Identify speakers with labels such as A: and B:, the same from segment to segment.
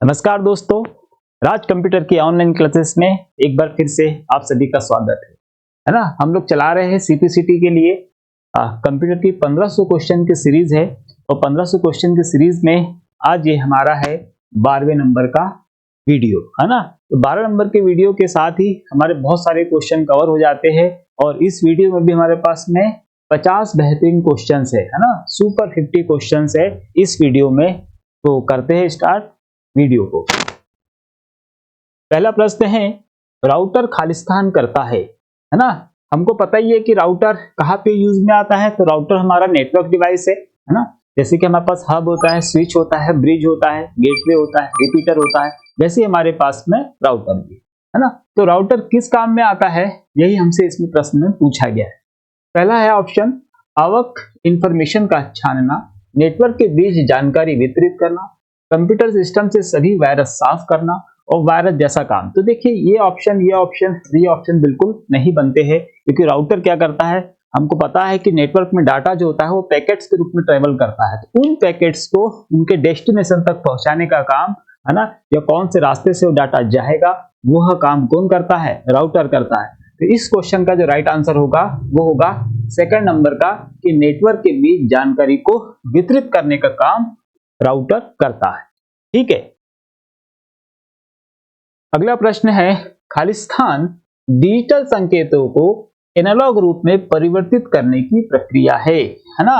A: नमस्कार दोस्तों, राज कंप्यूटर की ऑनलाइन क्लासेस में एक बार फिर से आप सभी का स्वागत है ना। हम लोग चला रहे हैं सीपीसीटी के लिए कंप्यूटर की 1500 क्वेश्चन की सीरीज है और 1500 क्वेश्चन की सीरीज में आज ये हमारा है 12वें नंबर का वीडियो, है ना। तो 12 नंबर के वीडियो के साथ ही हमारे बहुत सारे क्वेश्चन कवर हो जाते हैं और इस वीडियो में भी हमारे पास में 50 बेहतरीन क्वेश्चन है ना। सुपर 50 क्वेश्चन है इस वीडियो में। तो करते हैं स्टार्ट वीडियो को। पहला प्रश्न है, राउटर खालिस्तान करता है ना। हमको पता ही है कि राउटर कहाँ पे यूज में आता है। तो राउटर हमारा नेटवर्क डिवाइस है ना। जैसे कि हमारे पास हब होता है, स्विच होता है, ब्रिज होता है, गेटवे होता है, रिपीटर होता है, वैसे हमारे पास में राउटर भी है ना। तो राउटर किस काम में आता है, यही हमसे इसमें प्रश्न में पूछा गया है। पहला है ऑप्शन, आवक इंफॉर्मेशन का छानना, नेटवर्क के बीच जानकारी वितरित करना, कंप्यूटर सिस्टम से सभी वायरस साफ करना और वायरस जैसा काम। तो देखिए ये ऑप्शन बिल्कुल नहीं बनते हैं, क्योंकि राउटर क्या करता है, हमको पता है कि नेटवर्क में डाटा जो होता है वो पैकेट्स के रूप में ट्रेवल करता है। तो उन पैकेट्स को उनके डेस्टिनेशन तक पहुंचाने का काम है ना, या कौन से रास्ते से वो डाटा जाएगा, वह काम कौन करता है, राउटर करता है। तो इस क्वेश्चन का जो राइट आंसर होगा वो होगा सेकंड नंबर का, कि नेटवर्क के बीच जानकारी को वितरित करने का काम राउटर करता है। ठीक है। अगला प्रश्न है, खालिस्तान डिजिटल संकेतों को एनालॉग रूप में परिवर्तित करने की प्रक्रिया है ना।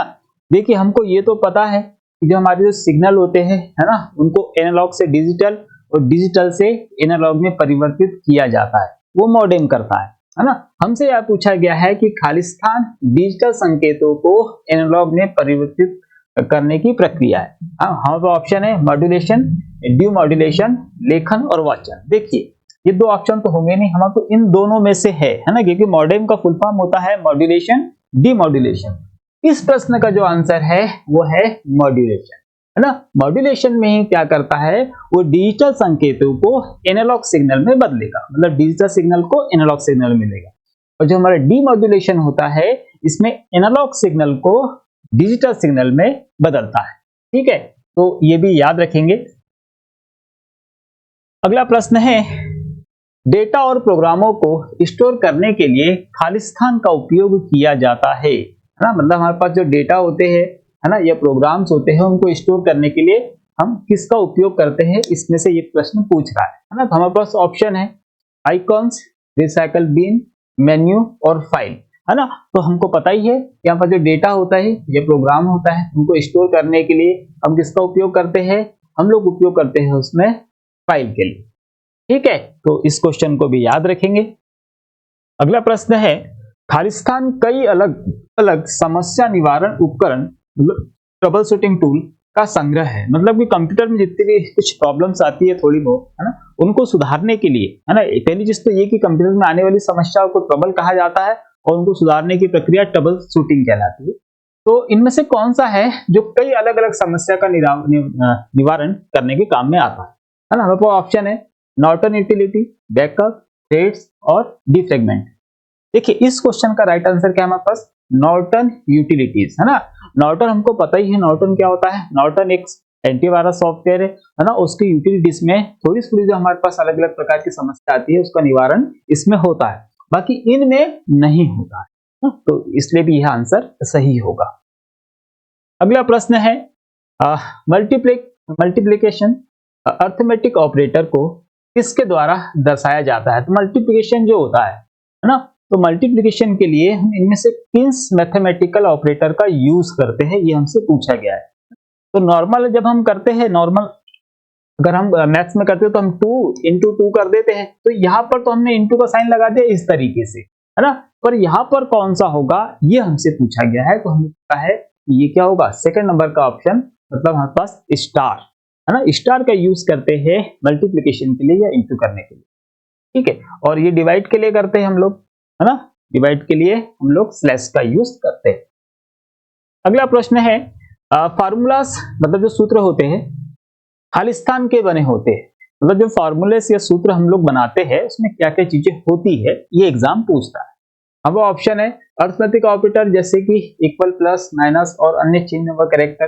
A: देखिए हमको ये तो पता है कि जो हमारे जो सिग्नल होते हैं है ना, उनको एनालॉग से डिजिटल और डिजिटल से एनालॉग में परिवर्तित किया जाता है, वो मॉडेम करता है ना। हमसे यह पूछा गया है कि खालिस्तान डिजिटल संकेतों को एनालॉग में परिवर्तित करने की प्रक्रिया है। हमारे पास ऑप्शन है मॉड्यूलेशन, डिमॉड्यूलेशन, लेखन और वाचन। देखिए ये दो ऑप्शन तो होंगे नहीं, हमारे को इन दोनों में से है ना, क्योंकि मॉडेम का फुल फॉर्म होता है मॉड्यूलेशन, डिमॉड्यूलेशन। इस प्रश्न का जो आंसर है वो है मॉड्यूलेशन, है ना। मॉड्यूलेशन में ही क्या करता है, वो डिजिटल संकेतों को एनालॉग सिग्नल में बदलेगा, मतलब डिजिटल सिग्नल को एनालॉग सिग्नल मिलेगा। और जो हमारा डिमॉड्यूलेशन होता है, इसमें एनालॉग सिग्नल को डिजिटल सिग्नल में बदलता है। ठीक है, तो ये भी याद रखेंगे। अगला प्रश्न है, डेटा और प्रोग्रामों को स्टोर करने के लिए खालिस्तान का उपयोग किया जाता है ना। मतलब हमारे पास जो डेटा होते हैं है ना, या प्रोग्राम्स होते हैं, उनको स्टोर करने के लिए हम किसका उपयोग करते हैं, इसमें से ये प्रश्न पूछ रहा है ना। तो हमारे पास ऑप्शन है आइकॉन्स, रिसाइकल बिन, मेन्यू और फाइल, है ना। तो हमको पता ही है कि यहाँ पर जो डेटा होता है, ये प्रोग्राम होता है, उनको स्टोर करने के लिए हम किसका उपयोग करते हैं, हम लोग उपयोग करते हैं उसमें फाइल के लिए। ठीक है, तो इस क्वेश्चन को भी याद रखेंगे। अगला प्रश्न है, खालिस्तान कई अलग अलग समस्या निवारण उपकरण, मतलब ट्रबल शूटिंग टूल का संग्रह है। मतलब कि कंप्यूटर में जितनी भी कुछ प्रॉब्लम्स आती है थोड़ी बहुत, है ना, उनको सुधारने के लिए, है ना। पहली चीज तो ये कि कंप्यूटर में आने वाली समस्याओं को ट्रबल कहा जाता है और उनको सुधारने की प्रक्रिया ट्रबल शूटिंग कहलाती है। तो इनमें से कौन सा है जो कई अलग अलग समस्या का निवारण करने के काम में आता है ना। हमारे पास ऑप्शन है नॉर्टन यूटिलिटी, बैकअप, थ्रेड्स और डिफ्रेगमेंट। देखिए इस क्वेश्चन का राइट आंसर क्या है हमारे पास, नॉर्टन यूटिलिटीज, है ना। नॉर्टन हमको पता ही है, नॉर्टन क्या होता है, नॉर्टन एक एंटीवायरस सॉफ्टवेयर है ना। उसकी यूटिलिटीज में थोड़ी थोड़ी जो हमारे पास अलग अलग प्रकार की समस्या आती है, उसका निवारण इसमें होता है, बाकी इनमें नहीं होता है। तो इसलिए भी यह आंसर सही होगा। अगला प्रश्न है, मल्टीप्लिकेशन अर्थमेटिक ऑपरेटर को किसके द्वारा दर्शाया जाता है। तो मल्टीप्लिकेशन जो होता है ना, तो मल्टीप्लिकेशन के लिए हम इनमें से किस मैथमेटिकल ऑपरेटर का यूज करते हैं, ये हमसे पूछा गया है। तो नॉर्मल जब हम करते हैं, नॉर्मल अगर हम मैथ्स में करते हैं तो हम 2 into 2 कर देते हैं। तो यहाँ पर तो हमने इंटू का साइन लगा दिया इस तरीके से, है ना। पर यहाँ पर कौन सा होगा ये हमसे पूछा गया है। तो हमें पता है ये क्या होगा, सेकंड नंबर का ऑप्शन, मतलब हमारे पास स्टार, है ना। स्टार का यूज करते हैं मल्टीप्लिकेशन के लिए या इंटू करने के लिए। ठीक है, और ये डिवाइड के लिए करते हैं हम लोग, है ना। डिवाइड के लिए हम लोग स्लैश का यूज करते हैं। अगला प्रश्न है, फार्मूलास मतलब जो सूत्र होते हैं खालिस्तान के बने होते हैं। मतलब जो फार्मूले या सूत्र हम लोग बनाते हैं उसमें क्या क्या चीजें होती है, ये एग्जाम पूछता है। अब ऑप्शन है अर्थमेटिक ऑपरेटर, जैसे कि इक्वल, प्लस, माइनस और अन्य चिन्ह व कैरेक्टर।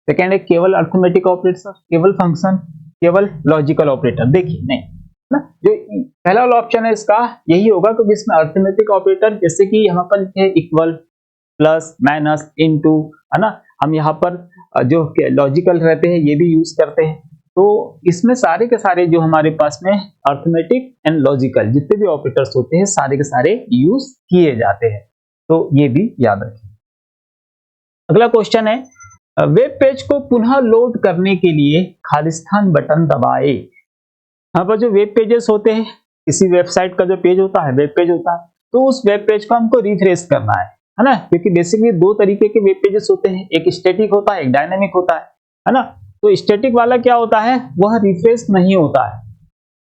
A: सेकेंड है केवल अर्थमेटिक ऑपरेटर, केवल फंक्शन, केवल लॉजिकल ऑपरेटर? देखिए नहीं ना, जो पहला वाला ऑप्शन है इसका यही होगा, क्योंकि इसमें अर्थमेटिक ऑपरेटर जैसे कि यहाँ पर लिखे इक्वल, प्लस, माइनस, इनटू, है ना, हम यहाँ पर जो लॉजिकल रहते हैं ये भी यूज करते हैं। तो इसमें सारे के सारे जो हमारे पास में अर्थमेटिक एंड लॉजिकल जितने भी ऑपरेटर्स होते हैं सारे के सारे यूज किए जाते हैं, तो ये भी याद रखें। अगला क्वेश्चन है, वेब पेज को पुनः लोड करने के लिए खालिस्तान बटन दबाएं। यहाँ पर जो वेब पेजेस होते हैं, किसी वेबसाइट का जो पेज होता है, वेब पेज होता है, तो उस वेब पेज को हमको रिफ्रेश करना है ना, क्योंकि बेसिकली दो तरीके के वेब पेजेस होते हैं, एक स्टैटिक होता है, एक डायनामिक होता है ना। तो स्टैटिक वाला क्या होता है, वह रिफ्रेश नहीं होता है,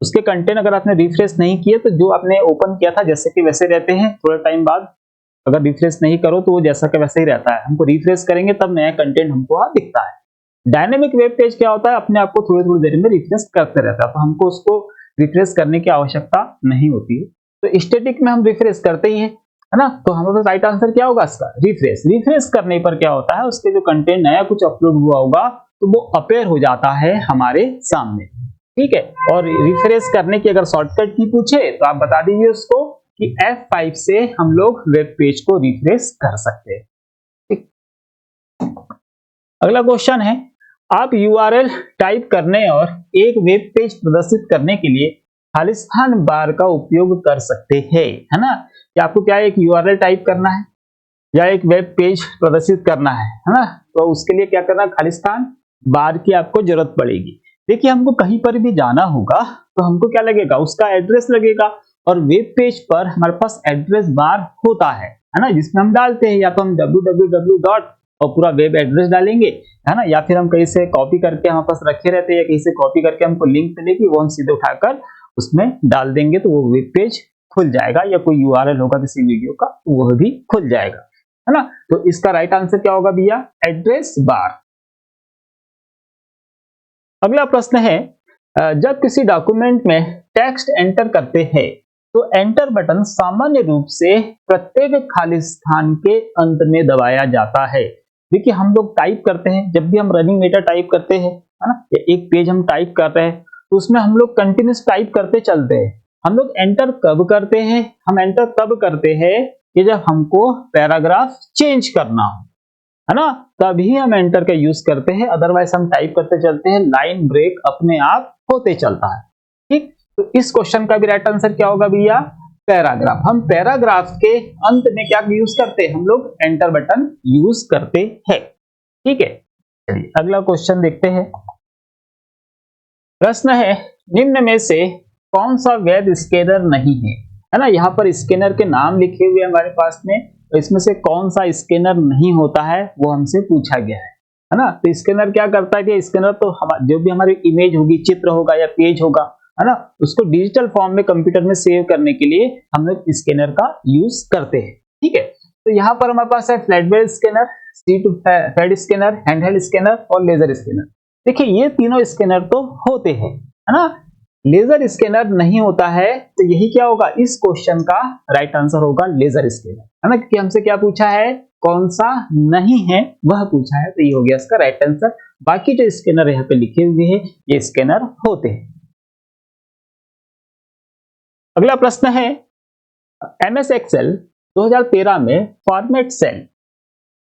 A: उसके कंटेंट अगर आपने रिफ्रेश नहीं किए तो जो आपने ओपन किया था जैसे कि वैसे रहते हैं, थोड़ा टाइम बाद अगर रिफ्रेश नहीं करो तो वो जैसा कि वैसे ही रहता है, हमको रिफ्रेश करेंगे तब नया कंटेंट हमको वहां दिखता है। डायनेमिक वेब पेज क्या होता है, अपने आप को थोड़ी थोड़ी देर में रिफ्रेश करते रहता है, तो हमको उसको रिफ्रेश करने की आवश्यकता नहीं होती है। तो स्टैटिक में हम रिफ्रेश करते ही है ना, तो हमारे राइट आंसर क्या होगा इसका, रिफ्रेश। रिफ्रेश करने पर क्या होता है, उसके जो कंटेंट नया कुछ अपलोड हुआ होगा तो वो अपेयर हो जाता है हमारे सामने, ठीक है। और रिफ्रेश करने की अगर शॉर्टकट की पूछे तो आप बता दीजिए उसको कि F5 से हम लोग वेब पेज को रिफ्रेश कर सकते हैं, ठीक। अगला क्वेश्चन है, आप URL टाइप करने और एक वेब पेज प्रदर्शित करने के लिए खालिस्तान बार का उपयोग कर सकते हैं, है ना। कि आपको क्या एक URL टाइप करना है या एक वेब पेज प्रदर्शित करना है ना, तो उसके लिए क्या करना, खालिस्तान बार की आपको जरूरत पड़ेगी। देखिए हमको कहीं पर भी जाना होगा तो हमको क्या लगेगा, उसका एड्रेस लगेगा, और वेब पेज पर हमारे पास एड्रेस बार होता है ना, जिसमें हम डालते हैं या तो हम www. और पूरा वेब एड्रेस डालेंगे, है ना, या फिर हम कहीं से कॉपी करके हमारे पास रखे रहते हैं, या कहीं से कॉपी करके हमको लिंक मिलेगी वो हम सीधे उठाकर उसमें डाल देंगे तो वो वेब पेज खुल जाएगा, या कोई URL होगा किसी वीडियो का वो भी खुल जाएगा, है ना। तो इसका राइट आंसर क्या होगा भैया, एड्रेस बार। अगला प्रश्न है, जब किसी डॉक्यूमेंट में टेक्स्ट एंटर करते हैं तो एंटर बटन सामान्य रूप से प्रत्येक खाली स्थान के अंत में दबाया जाता है। देखिए हम लोग टाइप करते हैं, जब भी हम रनिंग मेटा टाइप करते हैं, है ना, या एक पेज हम टाइप कर रहे हैं तो उसमें हम लोग कंटिन्यूस टाइप करते चलते हैं। हम लोग एंटर कब करते हैं, हम एंटर तब करते हैं कि जब हमको पैराग्राफ चेंज करना हो, है ना, तभी हम एंटर का यूज करते हैं, अदरवाइज हम टाइप करते चलते हैं, लाइन ब्रेक अपने आप होते चलता है, ठीक। तो इस क्वेश्चन का भी राइट आंसर क्या होगा भैया, पैराग्राफ। हम पैराग्राफ के अंत में क्या यूज करते हैं, हम लोग एंटर बटन यूज करते हैं, ठीक है। चलिए अगला क्वेश्चन देखते हैं। प्रश्न है, निम्न में से कौन सा वेब स्कैनर नहीं है ना, यहाँ पर स्कैनर के नाम लिखे हुए हमारे पास में, तो इसमें से कौन सा स्कैनर नहीं होता है वो हमसे पूछा गया है ना। तो स्कैनर क्या करता है कि स्कैनर तो जो भी हमारी इमेज होगी, चित्र होगा या पेज होगा, है ना, उसको डिजिटल फॉर्म में कंप्यूटर में सेव करने के लिए हम लोग स्कैनर का यूज करते हैं, ठीक है। तो यहाँ पर हमारे पास है flatbed scanner, sheet fed scanner, handheld scanner और लेजर स्कैनर। देखिए ये तीनों स्कैनर तो होते हैं, है ना, लेजर स्कैनर नहीं होता है, तो यही क्या होगा, इस क्वेश्चन का राइट आंसर होगा लेजर स्कैनर, है ना, क्योंकि हमसे क्या पूछा है, कौन सा नहीं है वह पूछा है, तो ये हो गया इसका राइट आंसर। बाकी जो स्कैनर यहाँ पे लिखे हुए हैं ये स्कैनर होते हैं। अगला प्रश्न है, MS Excel 2013 में फॉर्मेट सेल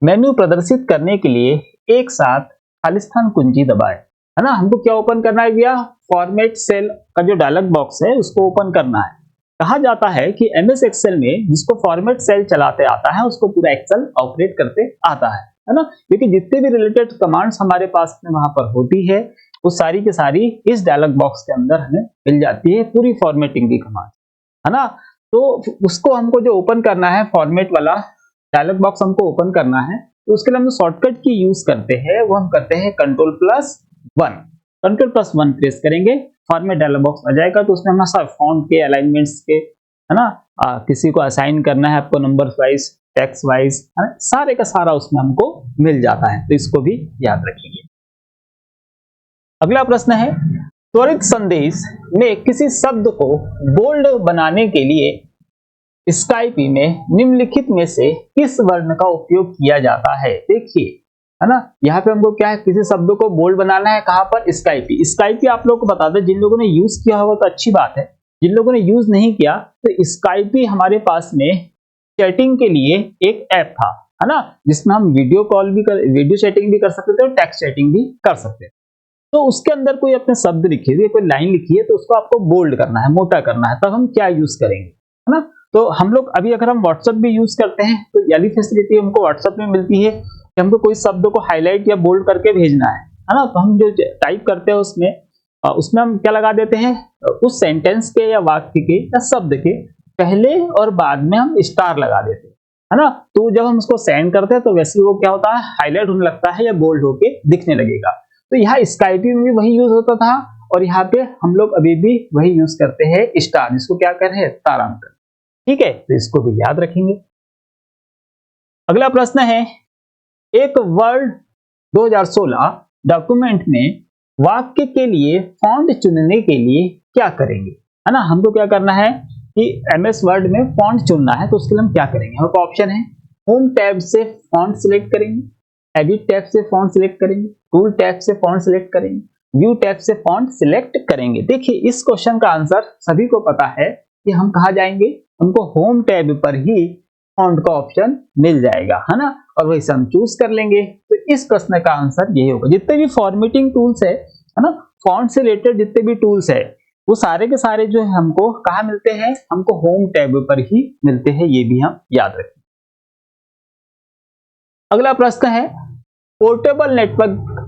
A: मेन्यू प्रदर्शित करने के लिए एक साथ खालिस्तान कुंजी दबाएं, है ना। हमको क्या ओपन करना है भैया, फॉर्मेट सेल का जो डायलॉग बॉक्स है उसको ओपन करना है। कहा जाता है कि MS Excel में जिसको फॉर्मेट सेल चलाते आता है उसको पूरा एक्सेल ऑपरेट करते आता है ना, क्योंकि जितने भी रिलेटेड कमांड्स हमारे पास में वहां पर होती है वो सारी की सारी इस डायलॉग बॉक्स के अंदर हमें मिल जाती है, पूरी फॉर्मेटिंग की कमांड, है ना। तो उसको हमको जो ओपन करना है, फॉर्मेट वाला डायलॉग बॉक्स हमको ओपन करना है, तो उसके लिए हम शॉर्टकट की यूज करते हैं, वो हम करते हैं Ctrl+1। Ctrl+1 प्रेस करेंगे, फॉर्मेट डायलॉग बॉक्स आ जाएगा, तो उसमें हमारा फॉन्ट के अलाइनमेंट्स के, है ना, किसी को असाइन करना है आपको नंबर वाइज, टेक्स्ट वाइज, है ना, सारे का सारा उसमें हमको मिल जाता है, तो इसको भी याद रखिए। अगला प्रश्न है, त्वरित संदेश में किसी शब्द को बोल्ड बनाने के लिए स्काइपी में निम्नलिखित में से किस वर्ण का उपयोग किया जाता है। देखिए है ना। यहाँ पे हमको क्या है, किसी शब्द को बोल्ड बनाना है, कहाँ पर, स्काइपी। स्काइपी आप लोगों को बता दें, जिन लोगों ने यूज किया होगा तो अच्छी बात है, जिन लोगों ने यूज नहीं किया तो स्काइपी हमारे पास में चैटिंग के लिए एक ऐप था, है ना, जिसमें हम वीडियो चैटिंग भी कर सकते थे और टेक्स्ट चैटिंग भी कर सकते थे। तो उसके अंदर कोई अपने शब्द लिखी है, कोई लाइन लिखी है, तो उसको आपको बोल्ड करना है, मोटा करना है, तब हम क्या यूज करेंगे, है ना। तो हम लोग अभी अगर हम व्हाट्सएप भी यूज करते हैं तो यही फैसिलिटी हमको व्हाट्सएप में मिलती है कि हमको कोई शब्द को हाईलाइट या बोल्ड करके भेजना है ना। तो हम जो टाइप करते हैं उसमें हम क्या लगा देते हैं, उस सेंटेंस के या वाक्य के या शब्द के पहले और बाद में हम स्टार लगा देते हैं, है ना। तो जब हम उसको सेंड करते हैं तो वैसे वो क्या होता है, हाईलाइट होने लगता है या बोल्ड होके दिखने लगेगा। तो यहाँ स्काइपी में भी वही यूज होता था और यहाँ पे हम लोग अभी भी वही यूज करते हैं, स्टार, जिसको क्या कर रहे हैं, तारांकन। ठीक है, तो इसको भी याद रखेंगे। अगला प्रश्न है, एक वर्ड 2016 डॉक्यूमेंट में वाक्य के लिए फॉन्ट चुनने के लिए क्या करेंगे, है ना। हमको क्या करना है कि एमएस वर्ड में फॉन्ट चुनना है, तो उसके लिए हम क्या करेंगे, हमारे ऑप्शन है, होम टैब से फॉन्ट सिलेक्ट करेंगे, एडिट टैब से फॉन्ट सिलेक्ट करेंगे, टूल टैब से फॉन्ट सिलेक्ट करेंगे, व्यू टैब से फॉन्ट सिलेक्ट करेंगे। देखिए इस क्वेश्चन का आंसर सभी को पता है कि हम कहाँ जाएंगे, हमको होम टैब पर ही फॉन्ट का ऑप्शन मिल जाएगा, है ना, और वही से हम चूज कर लेंगे। तो इस प्रश्न का आंसर यही होगा। जितने भी फॉर्मेटिंग टूल्स है ना, फॉन्ट से रिलेटेड जितने भी टूल्स है, वो सारे के सारे जो है हमको कहाँ मिलते हैं, हमको होम टैब पर ही मिलते हैं, ये भी हम याद रखें। अगला प्रश्न है, पोर्टेबल नेटवर्क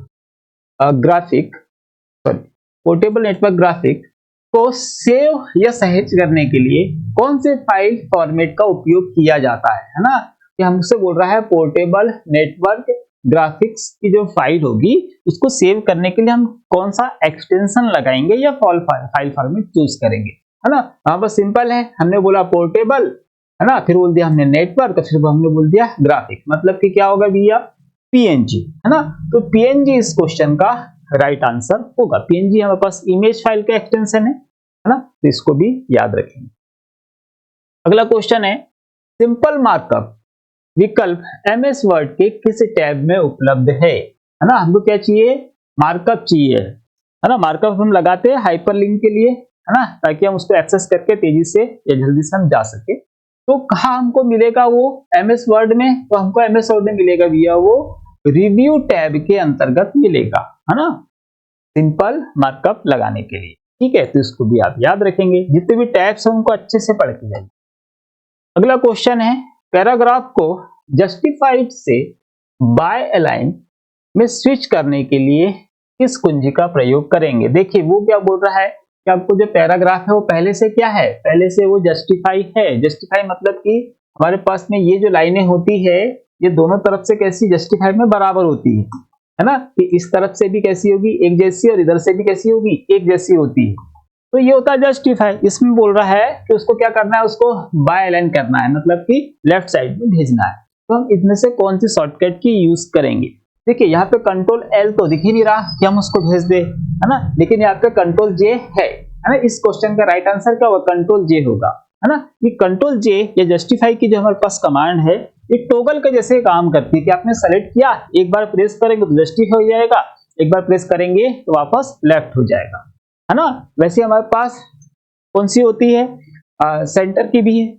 A: ग्राफिक को सेव या सहेज करने के लिए कौन से फाइल फॉर्मेट का उपयोग किया जाता है ना। कि हमसे बोल रहा है पोर्टेबल नेटवर्क ग्राफिक्स की जो फाइल होगी उसको सेव करने के लिए हम कौन सा एक्सटेंशन लगाएंगे या फाइल फॉर्मेट चूज करेंगे, है ना। यहाँ पर सिंपल है, हमने बोला पोर्टेबल, है ना, फिर बोल दिया हमने नेटवर्क, फिर हमने बोल दिया ग्राफिक, मतलब कि क्या होगा भैया, पीएनजी, है ना। तो पीएनजी इस क्वेश्चन का राइट आंसर होगा। पीएनजी हमारे पास इमेज फाइल का एक्सटेंशन है ना, तो इसको भी याद रखेंगे। अगला क्वेश्चन है, सिंपल मार्कअप विकल्प एमएस वर्ड के किस टैब में उपलब्ध है ना। हमको क्या चाहिए, मार्कअप चाहिए, है ना। मार्कअप हम लगाते हैं हाइपरलिंक के लिए, है ना, ताकि हम उसको एक्सेस करके तेजी से या जल्दी से हम जा सके। तो कहाँ हमको मिलेगा वो, एमएस वर्ड में, तो हमको एमएस वर्ड में मिलेगा भैया वो रिव्यू टैब के अंतर्गत मिलेगा, है ना, सिंपल मार्कअप लगाने के लिए। ठीक है, तो इसको भी आप याद रखेंगे, जितने भी टैब्स हैं उनको अच्छे से पढ़ के जाइए। अगला क्वेश्चन है, पैराग्राफ को जस्टिफाइड से बाय अलाइन में स्विच करने के लिए किस कुंजी का प्रयोग करेंगे। देखिए वो क्या बोल रहा है कि आपको जो पैराग्राफ है वो पहले से क्या है, पहले से वो जस्टिफाई है। जस्टिफाई मतलब कि हमारे पास में ये जो लाइनें होती है ये दोनों तरफ से कैसी, जस्टिफाई में बराबर होती है ना, कि इस तरफ से भी कैसी होगी, एक जैसी, और इधर से भी कैसी होगी, एक जैसी होती है। तो ये होता है जस्टिफाई। इसमें बोल रहा है कि उसको क्या करना है, उसको बाय अलाइन करना है, मतलब कि लेफ्ट साइड में भेजना है। तो हम इसमें से कौन सी शॉर्टकट की यूज करेंगे। देखिए यहाँ पे कंट्रोल एल तो दिख ही नहीं रहा कि हम उसको भेज दे, है ना, लेकिन यहाँ पे कंट्रोल जे है ना। इस क्वेश्चन का राइट आंसर क्या होगा, कंट्रोल जे होगा, है ना। ये कंट्रोल जे या जस्टिफाई की जो हमारे पास कमांड है ये टॉगल के जैसे काम करती है कि आपने सेलेक्ट किया, एक बार प्रेस करेंगे तो जस्टिफाई हो जाएगा, एक बार प्रेस करेंगे तो वापस लेफ्ट हो जाएगा, है ना। वैसे हमारे पास कौन सी होती है, सेंटर की भी है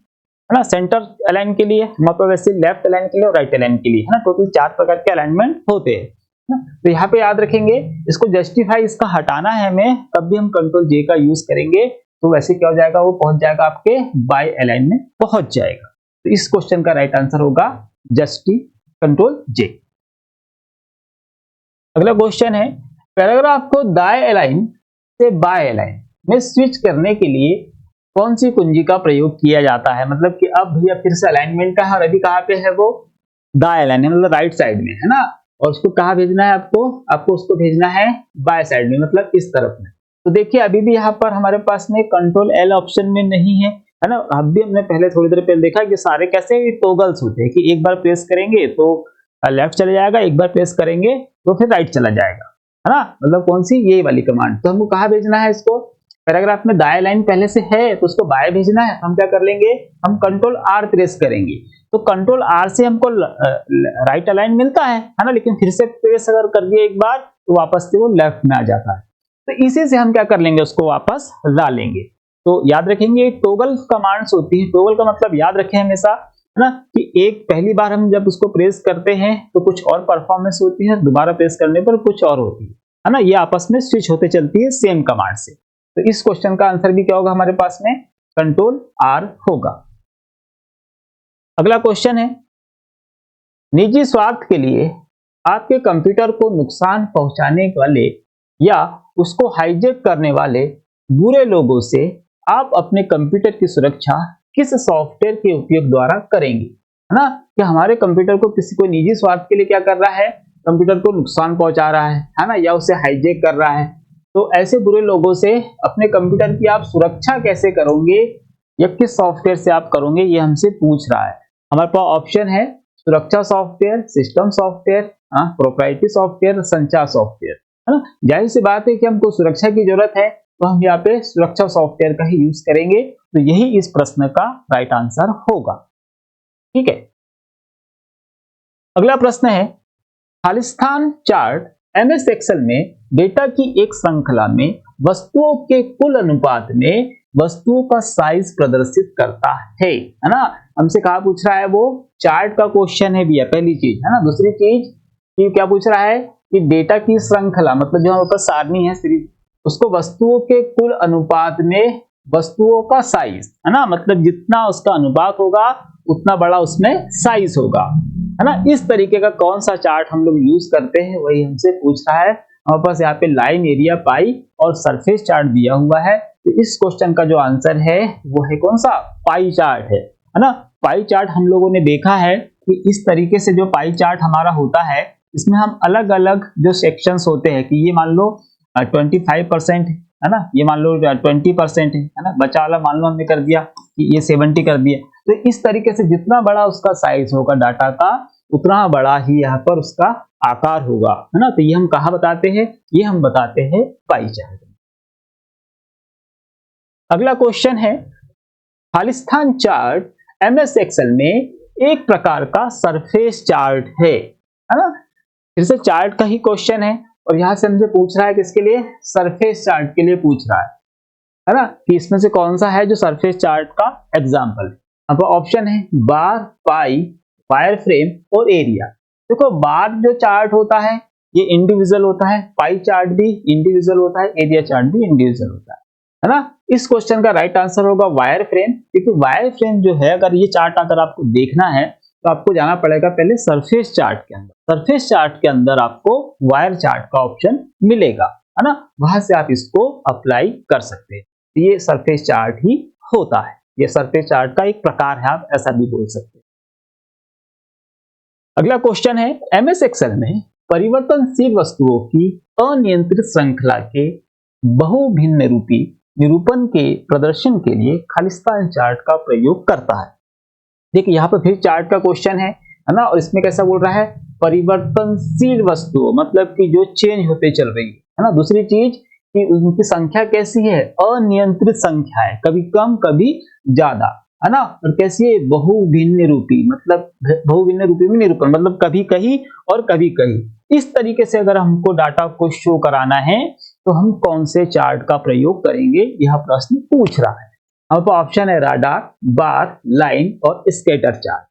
A: ना, सेंटर अलाइन के लिए हमारे पास, वैसे लेफ्ट अलाइन के लिए और राइट अलाइन के लिए, है ना। टोटल 4 प्रकार के अलाइनमेंट होते हैं। तो यहाँ पे याद रखेंगे, इसको जस्टिफाई इसका हटाना है हमें, तब भी हम कंट्रोल जे का यूज करेंगे, तो वैसे क्या हो जाएगा, वो पहुंच जाएगा आपके बाय अलाइन में पहुंच जाएगा। तो इस क्वेश्चन का राइट आंसर होगा कंट्रोल जे। अगला क्वेश्चन है, पैराग्राफ को दाएं अलाइन से बाय अलाइन में स्विच करने के लिए कौन सी कुंजी का प्रयोग किया जाता है। मतलब कि अब भैया फिर से अलाइनमेंट का है और अभी कहाँ पे है वो, दाएं अलाइन, मतलब राइट साइड में, है ना। और उसको कहाँ भेजना है, आपको उसको भेजना है बाय साइड में, मतलब इस तरफ में। तो देखिए अभी भी यहाँ पर हमारे पास में कंट्रोल एल ऑप्शन में नहीं है, है ना। अब भी हमने पहले थोड़ी देर पहले देखा कि सारे कैसे टॉगल्स होते हैं कि एक बार प्रेस करेंगे तो लेफ्ट चले जाएगा, एक बार प्रेस करेंगे तो फिर राइट चला जाएगा, है ना। मतलब कौन सी, ये वाली कमांड। तो हमको कहाँ भेजना है इसको, पैराग्राफ में दाएं लाइन पहले से है तो उसको बाय भेजना है, हम क्या कर लेंगे, हम कंट्रोल आर प्रेस करेंगे। तो कंट्रोल आर से हमको राइट अलाइन मिलता है ना, लेकिन फिर से प्रेस अगर कर दिया एक बार तो वापस से वो लेफ्ट में आ जाता है। तो इसी से हम क्या कर लेंगे, उसको वापस डालेंगे। तो याद रखेंगे टॉगल कमांड्स होती है। टॉगल का मतलब याद रखें हमेशा, है ना, कि एक पहली बार हम जब उसको प्रेस करते हैं तो कुछ और परफॉर्मेंस होती है, दोबारा प्रेस करने पर कुछ और होती है ना, ये आपस में स्विच होते चलती है सेम कमांड से। तो इस क्वेश्चन का आंसर भी क्या होगा हमारे पास में, कंट्रोल आर होगा। अगला क्वेश्चन है, निजी स्वार्थ के लिए आपके कंप्यूटर को नुकसान पहुंचाने वाले या उसको हाईजैक करने वाले बुरे लोगों से आप अपने कंप्यूटर की सुरक्षा किस सॉफ्टवेयर के उपयोग द्वारा करेंगे, है ना, कि हमारे कंप्यूटर को किसी को निजी स्वार्थ के लिए क्या कर रहा है, कंप्यूटर को नुकसान पहुंचा रहा है ना, या उसे हाईजैक कर रहा है। तो ऐसे बुरे लोगों से अपने कंप्यूटर की आप सुरक्षा कैसे करोगे या किस सॉफ्टवेयर से आप करोगे, ये हमसे पूछ रहा है। हमारे पास ऑप्शन है सुरक्षा software, system software, proprietary software, संचार सॉफ्टवेयर, है ना। जाहिर सी बात है कि हमको सुरक्षा की जरूरत है, तो हम यहाँ पे सुरक्षा सॉफ्टवेयर का ही यूज करेंगे। तो यही इस प्रश्न का राइट आंसर होगा। ठीक है, अगला प्रश्न है, खालिस्तान चार्ट एमएस एक्सेल में डेटा की एक श्रृंखला में वस्तुओं के कुल अनुपात में वस्तुओं का साइज प्रदर्शित करता है ना। हमसे कहा पूछ रहा है, वो चार्ट का क्वेश्चन है भैया, पहली चीज, है ना। दूसरी चीज कि क्या पूछ रहा है कि डेटा की श्रृंखला मतलब जो हमारे पास सारणी है सीरीज, उसको वस्तुओं के कुल अनुपात में वस्तुओं का साइज, है ना, मतलब जितना उसका अनुपात होगा उतना बड़ा उसमें साइज होगा, है ना। इस तरीके का कौन सा चार्ट हम लोग यूज करते हैं वही हमसे पूछ रहा है। हमारे पास यहाँ पे लाइन, एरिया, पाई और सरफेस चार्ट दिया हुआ है। तो इस क्वेश्चन का जो आंसर है वो है कौन सा, पाई चार्ट है ना। पाई चार्ट हम लोगों ने देखा है कि इस तरीके से जो पाई चार्ट हमारा होता है, इसमें हम अलग अलग जो सेक्शंस होते हैं कि ये मान लो 25% है ना, ये मान लो 20% है ना, बचा वाला मान लो हमने कर दिया कि ये 70 कर दिया। तो इस तरीके से जितना बड़ा उसका साइज होगा डाटा का, उतना बड़ा ही यहाँ पर उसका आकार होगा, है ना। तो ये हम कहाँ बताते हैं, ये हम बताते हैं पाई चार्ट। अगला क्वेश्चन है, खालिस्तान चार्ट एमएस एक्सेल में एक प्रकार का सरफेस चार्ट है ना। फिर से चार्ट का ही क्वेश्चन है और यहां से हमसे पूछ रहा है किसके लिए, सरफेस चार्ट के लिए पूछ रहा है ना, कि इसमें से कौन सा है जो सरफेस चार्ट का एग्जांपल है। अब ऑप्शन है बार, पाई, वायर फ्रेम और एरिया। देखो बार जो चार्ट होता है ये इंडिविजुअल होता है, पाई चार्ट भी इंडिविजुअल होता है, एरिया चार्ट भी इंडिविजुअल होता है ना। इस क्वेश्चन का राइट आंसर होगा वायर फ्रेम, क्योंकि वायर फ्रेम जो है, अगर ये चार्ट अगर आपको देखना है तो आपको जाना पड़ेगा पहले सरफेस चार्ट के अंदर। सरफेस चार्ट के अंदर आपको वायर चार्ट का ऑप्शन मिलेगा, है ना, वहां से आप इसको अप्लाई कर सकते हैं। ये सरफेस चार्ट ही होता है, ये सरफेस चार्ट का एक प्रकार है, आप ऐसा भी बोल सकते हैं। अगला क्वेश्चन है, एमएस एक्सेल में परिवर्तनशील वस्तुओं की अनियंत्रित श्रृंखला के बहुभिन्न रूपी निरूपण के प्रदर्शन के लिए खालिस्तान चार्ट का प्रयोग करता है। देखिए यहाँ पर फिर चार्ट का क्वेश्चन है ना, और इसमें कैसा बोल रहा है, परिवर्तनशील वस्तुओं मतलब कि जो चेंज होते चल रही है ना। दूसरी चीज कि उनकी संख्या कैसी है, अनियंत्रित संख्या है, कभी कम कभी ज्यादा, है ना। और कैसी है, बहुभिन्न रूपी, मतलब बहुभिन्न रूपी में निरूपण मतलब कभी कहीं और कभी कहीं। इस तरीके से अगर हमको डाटा को शो कराना है तो हम कौन से चार्ट का प्रयोग करेंगे, यह प्रश्न पूछ रहा है। अब ऑप्शन है राडार, बार, लाइन और स्कैटर चार्ट,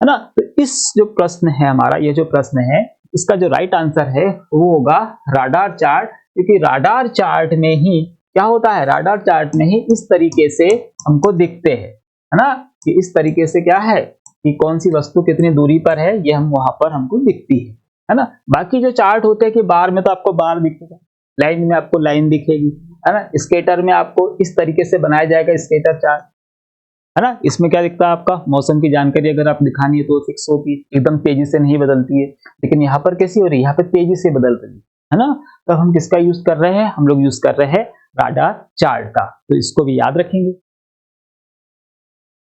A: है ना। तो इस जो प्रश्न है हमारा, ये जो प्रश्न है, इसका जो राइट आंसर है वो होगा राडार चार्ट, क्योंकि राडार चार्ट में ही क्या होता है, राडार चार्ट में ही इस तरीके से हमको दिखते हैं, है ना, कि इस तरीके से क्या है कि कौन सी वस्तु कितनी दूरी पर है, ये हम वहां पर हमको दिखती है ना। बाकी जो चार्ट होते हैं कि बार में तो आपको बार दिखेगा, लाइन में आपको लाइन दिखेगी, है ना। स्केटर में आपको इस तरीके से बनाया जाएगा स्केटर चार्ट, है ना। इसमें क्या दिखता है, आपका मौसम की जानकारी अगर आप दिखानी है तो फिक्स होगी, एकदम तेजी से नहीं बदलती है, लेकिन यहाँ पर कैसी हो रही है, यहाँ पर तेजी से बदल रही है ना। तो हम किसका यूज कर रहे हैं, हम लोग यूज कर रहे हैं राडार चार्ट का, तो इसको भी याद रखेंगे।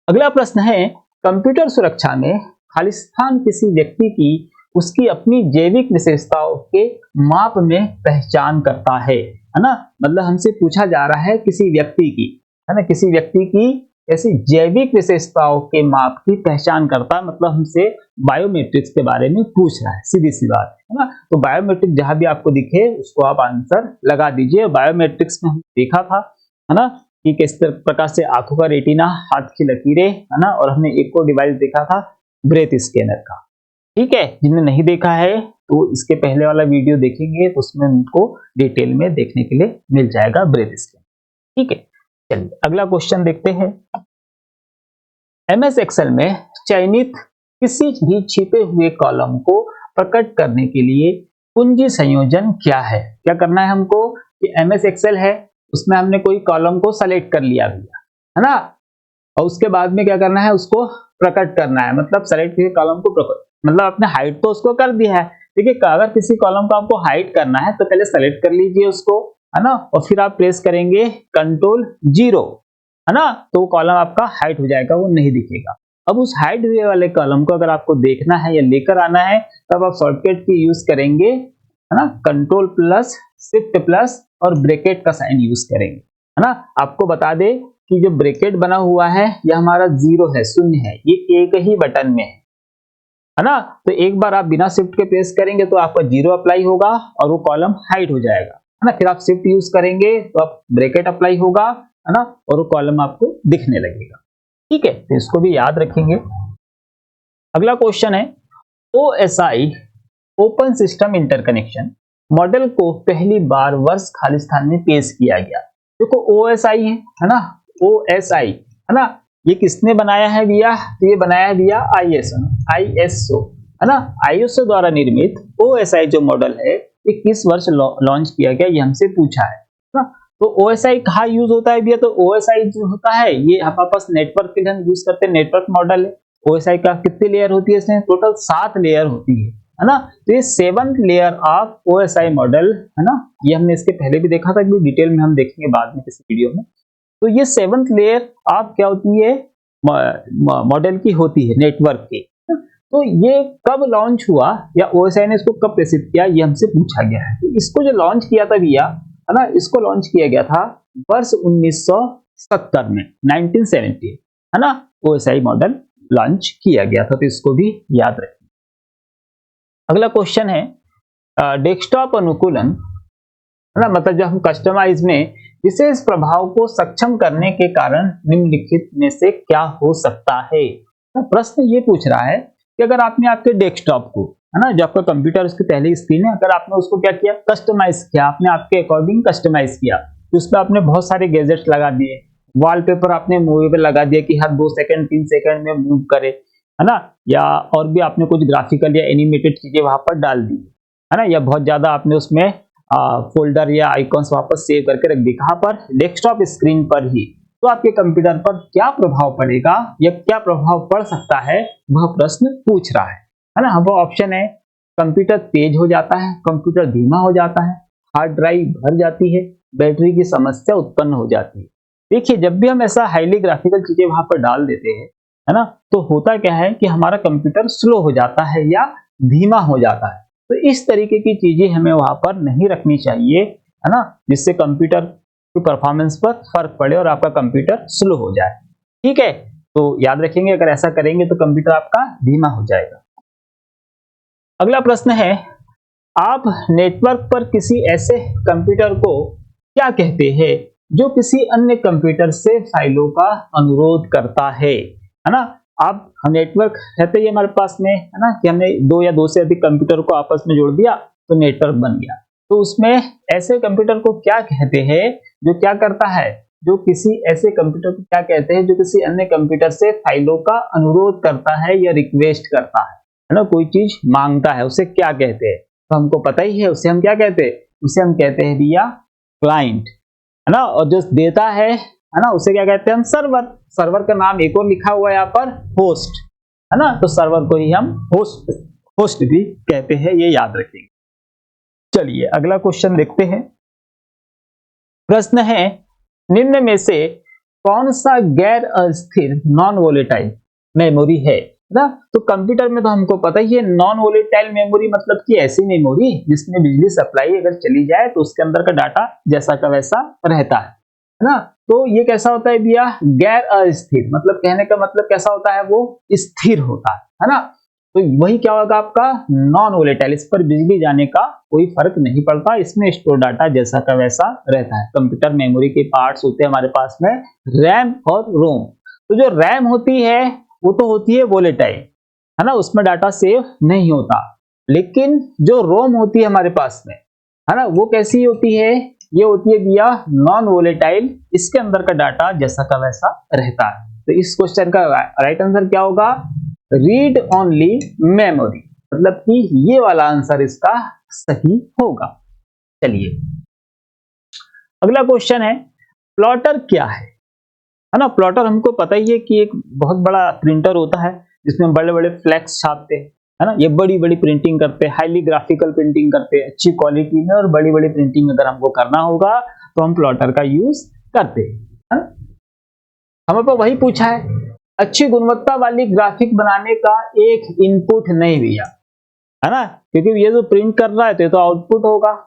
A: अगला प्रश्न है, कंप्यूटर सुरक्षा में खालिस्तान किसी व्यक्ति की उसकी अपनी जैविक विशेषताओं के माप में पहचान करता है ना। मतलब हमसे पूछा जा रहा है किसी व्यक्ति की, है ना, किसी व्यक्ति की ऐसी जैविक विशेषताओं के माप की पहचान करता है, मतलब हमसे बायोमेट्रिक्स के बारे में पूछ रहा है, सीधी सी बात है ना। तो बायोमेट्रिक जहां भी आपको दिखे उसको आप आंसर लगा दीजिए। बायोमेट्रिक्स में हम देखा था है ना कि किस प्रकार से आंखों का रेटिना, हाथ की लकीरें है ना, और हमने एक और डिवाइस देखा था ब्रेथ स्कैनर का। ठीक है, जिन्हें नहीं देखा है तो इसके पहले वाला वीडियो देखेंगे तो उसमें उनको डिटेल में देखने के लिए मिल जाएगा ब्रेथ स्कैनर। ठीक है, चलिए अगला क्वेश्चन देखते हैं। एमएस एक्सेल में चयनित किसी भी छिपे हुए कॉलम को प्रकट करने के लिए कुंजी संयोजन क्या है? क्या करना है हमको कि एमएस एक्सेल है, उसमें हमने कोई कॉलम को सेलेक्ट कर लिया है ना, और उसके बाद में क्या करना है, उसको प्रकट करना है। मतलब सेलेक्ट किए कॉलम को प्रकट, मतलब आपने हाइड तो उसको कर दिया है। देखिए, अगर किसी कॉलम को आपको हाइड करना है तो पहले सेलेक्ट कर लीजिए उसको, है ना, और फिर आप प्रेस करेंगे कंट्रोल 0, है ना, तो वो कॉलम आपका हाइड हो जाएगा, वो नहीं दिखेगा। अब उस हाइड हुए वाले कॉलम को अगर आपको देखना है या लेकर आना है तब आप शॉर्टकट की यूज करेंगे, है ना, कंट्रोल प्लस शिफ्ट प्लस और ब्रैकेट का साइन यूज करेंगे, है ना। आपको बता दे कि जो ब्रैकेट बना हुआ है यह हमारा 0 है, शून्य है, ये एक ही बटन में है ना। तो एक बार आप बिना शिफ्ट के प्रेस करेंगे तो आपका 0 अप्लाई होगा और वो कॉलम हाइड हो जाएगा, है ना। फिर आप शिफ्ट यूज करेंगे तो आप ब्रैकेट अप्लाई होगा, है ना, और वो कॉलम आपको दिखने लगेगा। ठीक है, तो इसको भी याद रखेंगे। अगला क्वेश्चन है, OSI open system interconnection model को पहली बार वर्ष खालिस्तान में पेश किया गया। देखो ओएसआई है ना, ओएसआई है ना, ये किसने बनाया है भैया? ये बनाया है भैया आईएसओ, है ना। आईएसओ द्वारा निर्मित ओएसआई जो मॉडल है ये किस वर्ष लॉन्च किया गया, ये हमसे पूछा है ना। तो ओएसआई कहाँ यूज होता है भैया? तो ओएसआई जो होता है ये हमारे पास नेटवर्क के लिए हम यूज करते हैं, नेटवर्क मॉडल है। ओएसआई का कितनी लेयर होती है? इसमें टोटल 7 लेयर होती है ना। तो ये 7th layer of OSI model, है ना, ये हमने इसके पहले भी देखा था, कि डिटेल में हम देखेंगे बाद में किसी वीडियो में। तो ये 7th लेयर ऑफ क्या होती है? मॉडल की होती है, नेटवर्क की। तो ये कब लॉन्च हुआ या ओएसआई ने इसको कब प्रसिद्ध किया, ये हमसे पूछा गया है। तो इसको जो लॉन्च किया था भैया, है ना, इसको लॉन्च किया गया था वर्ष 1970 में, 1970, है ना, ओएसआई मॉडल लॉन्च किया गया था। तो इसको भी याद रखें। अगला क्वेश्चन है, डेस्कटॉप अनुकूलन, है ना, मतलब जब हम कस्टमाइज में विशेष प्रभाव को सक्षम करने के कारण निम्नलिखित में से क्या हो सकता है? तो प्रश्न ये पूछ रहा है कि अगर आपने आपके डेस्कटॉप को, है ना, जो आपका कंप्यूटर उसकी पहली स्क्रीन है, अगर आपने उसको क्या किया, कस्टमाइज किया, आपने आपके अकॉर्डिंग कस्टमाइज किया, तो उसमें आपने बहुत सारे गैजेट्स लगा दिए, वॉलपेपर आपने मूवेबल लगा दिया कि हर 2 सेकंड 3 सेकंड में मूव करे, है ना, या और भी आपने कुछ ग्राफिकल या एनिमेटेड चीजें वहां पर डाल दी, है ना, या बहुत ज्यादा आपने उसमें फोल्डर या आइकॉन्स वापस सेव करके रख दी, कहां पर? डेस्कटॉप स्क्रीन पर ही। तो आपके कंप्यूटर पर क्या प्रभाव पड़ेगा या क्या प्रभाव पड़ सकता है, वह प्रश्न पूछ रहा है ना। वो ऑप्शन है, कंप्यूटर तेज हो जाता है, कंप्यूटर धीमा हो जाता है, हार्ड ड्राइव भर जाती है, बैटरी की समस्या उत्पन्न हो जाती है। देखिए, जब भी हम ऐसा हाईली ग्राफिकल चीजें वहां पर डाल देते हैं, है ना, तो होता क्या है कि हमारा कंप्यूटर स्लो हो जाता है या धीमा हो जाता है। तो इस तरीके की चीजें हमें वहां पर नहीं रखनी चाहिए, है ना, जिससे कंप्यूटर की परफॉर्मेंस पर फर्क पड़े और आपका कंप्यूटर स्लो हो जाए। ठीक है, तो याद रखेंगे, अगर ऐसा करेंगे तो कंप्यूटर आपका धीमा हो जाएगा। अगला प्रश्न है, आप नेटवर्क पर किसी ऐसे कंप्यूटर को क्या कहते हैं जो किसी अन्य कंप्यूटर से फाइलों का अनुरोध करता है ना। आप नेटवर्क रहते ही हमारे पास में, है ना, कि हमने 2 या 2 से अधिक कंप्यूटर को आपस में जोड़ दिया तो नेटवर्क बन गया। तो उसमें ऐसे कंप्यूटर को क्या कहते हैं जो क्या करता है, जो किसी ऐसे कंप्यूटर को क्या कहते हैं जो किसी अन्य कंप्यूटर से फाइलों का अनुरोध करता है या रिक्वेस्ट करता है ना, कोई चीज मांगता है, उसे क्या कहते हैं? तो हमको पता ही है, उसे हम क्या कहते हैं? उसे हम कहते हैं भैया क्लाइंट, है ना। और जो देता है ना, उसे क्या कहते हैं हम? सर्वर। सर्वर का नाम एक और लिखा हुआ है यहाँ पर, होस्ट, है ना। तो सर्वर को ही हम होस्ट भी कहते हैं, ये याद रखेंगे। चलिए अगला क्वेश्चन देखते हैं। प्रश्न है, निम्न में से कौन सा गैर अस्थिर नॉन वोलेटाइल मेमोरी है ना। तो कंप्यूटर में तो हमको पता ही है, नॉन वोलेटाइल मेमोरी मतलब कि ऐसी मेमोरी जिसमें बिजली सप्लाई अगर चली जाए तो उसके अंदर का डाटा जैसा का वैसा रहता है। है ना। तो ये कैसा होता है भैया, गैर अस्थिर, मतलब कहने का मतलब कैसा होता है, वो स्थिर होता है ना। तो वही क्या होगा आपका नॉन वोलेटाइल, इस पर बिजली जाने का कोई फर्क नहीं पड़ता, इसमें स्टोर डाटा जैसा का वैसा रहता है। कंप्यूटर मेमोरी के पार्ट्स होते हैं हमारे पास में, रैम और रोम। तो जो रैम होती है वो तो होती है वोलेटाइल, है ना, उसमें डाटा सेव नहीं होता। लेकिन जो रोम होती है हमारे पास में, है ना, वो कैसी होती है, ये होती है भैया नॉन वोलेटाइल, इसके अंदर का डाटा जैसा का वैसा रहता है। तो इस क्वेश्चन का राइट आंसर क्या होगा, रीड ओनली मेमोरी, मतलब कि ये वाला आंसर इसका सही होगा। चलिए अगला क्वेश्चन है, प्लॉटर क्या है ना। प्लॉटर हमको पता ही है कि एक बहुत बड़ा प्रिंटर होता है जिसमें बड़े बड़े फ्लैक्स छापते हैं, है ना, ये बड़ी बड़ी प्रिंटिंग करते हैं, हाईली ग्राफिकल प्रिंटिंग करते हैं अच्छी क्वालिटी में, और बड़ी बड़ी प्रिंटिंग अगर हमको करना होगा तो हम प्लॉटर का यूज करते हैं। हमें पर वही पूछा है, अच्छी गुणवत्ता वाली ग्राफिक बनाने का एक इनपुट नहीं भैया, है ना, क्योंकि ये जो प्रिंट कर रहा है तो ये तो आउटपुट होगा।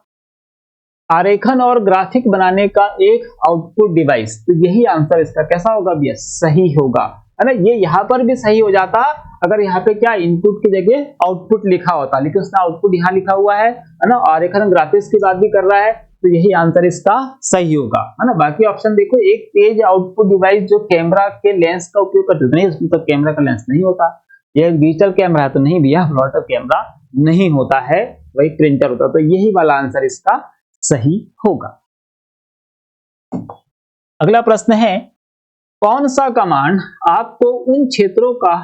A: आरेखन और ग्राफिक बनाने का एक आउटपुट डिवाइस, तो यही आंसर इसका कैसा होगा भैया, सही होगा, है ना। ये यहाँ पर भी सही हो जाता अगर यहाँ पे क्या इनपुट की जगह आउटपुट लिखा होता, लेकिन उसने आउटपुट यहाँ लिखा हुआ है ना, आरेखन ग्राफिक्स की बात भी कर रहा है, तो यही आंसर इसका सही होगा, है ना। बाकी ऑप्शन देखो, एक तेज आउटपुट डिवाइस जो कैमरा के लेंस का उपयोग करते, नहीं उसमें तो कैमरा का लेंस नहीं होता, ये डिजिटल कैमरा है, तो नहीं भैया प्लॉटर कैमरा नहीं होता है, वही प्रिंटर होता, तो यही वाला आंसर इसका सही होगा। अगला प्रश्न है, कौन सा कमांड आपको उन क्षेत्रों का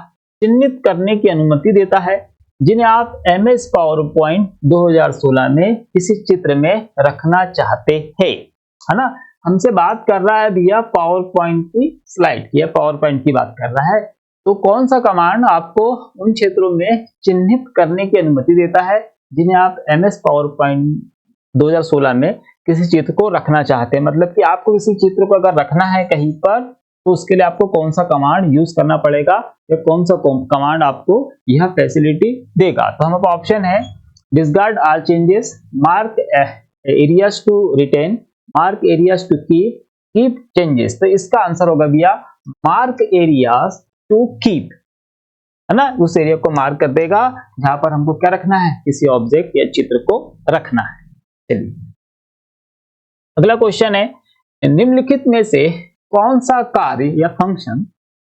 A: चिन्हित करने की अनुमति देता है जिन्हें आप एमएस पावर पॉइंट 2016 में किसी चित्र में रखना चाहते हैं, है ना। हमसे बात कर रहा है भैया पावर पॉइंट की स्लाइड या पावर पॉइंट की बात कर रहा है, तो कौन सा कमांड आपको उन क्षेत्रों में चिन्हित करने की अनुमति देता है जिन्हें आप एमएस पावर पॉइंट 2016 में किसी चित्र को रखना चाहते हैं, मतलब कि आपको किसी चित्र को अगर रखना है कहीं पर, तो उसके लिए आपको कौन सा कमांड यूज करना पड़ेगा या कौन सा कमांड आपको यह फैसिलिटी देगा। तो हमारे पास ऑप्शन है, discard all changes, mark areas to retain, mark areas to keep, keep changes. तो इसका आंसर होगा भैया मार्क एरियाज टू कीप, है ना, उस एरिया को मार्क कर देगा जहां पर हमको क्या रखना है, किसी ऑब्जेक्ट या चित्र को रखना है। चलिए अगला क्वेश्चन है, निम्नलिखित में से कौन सा कार्य या फंक्शन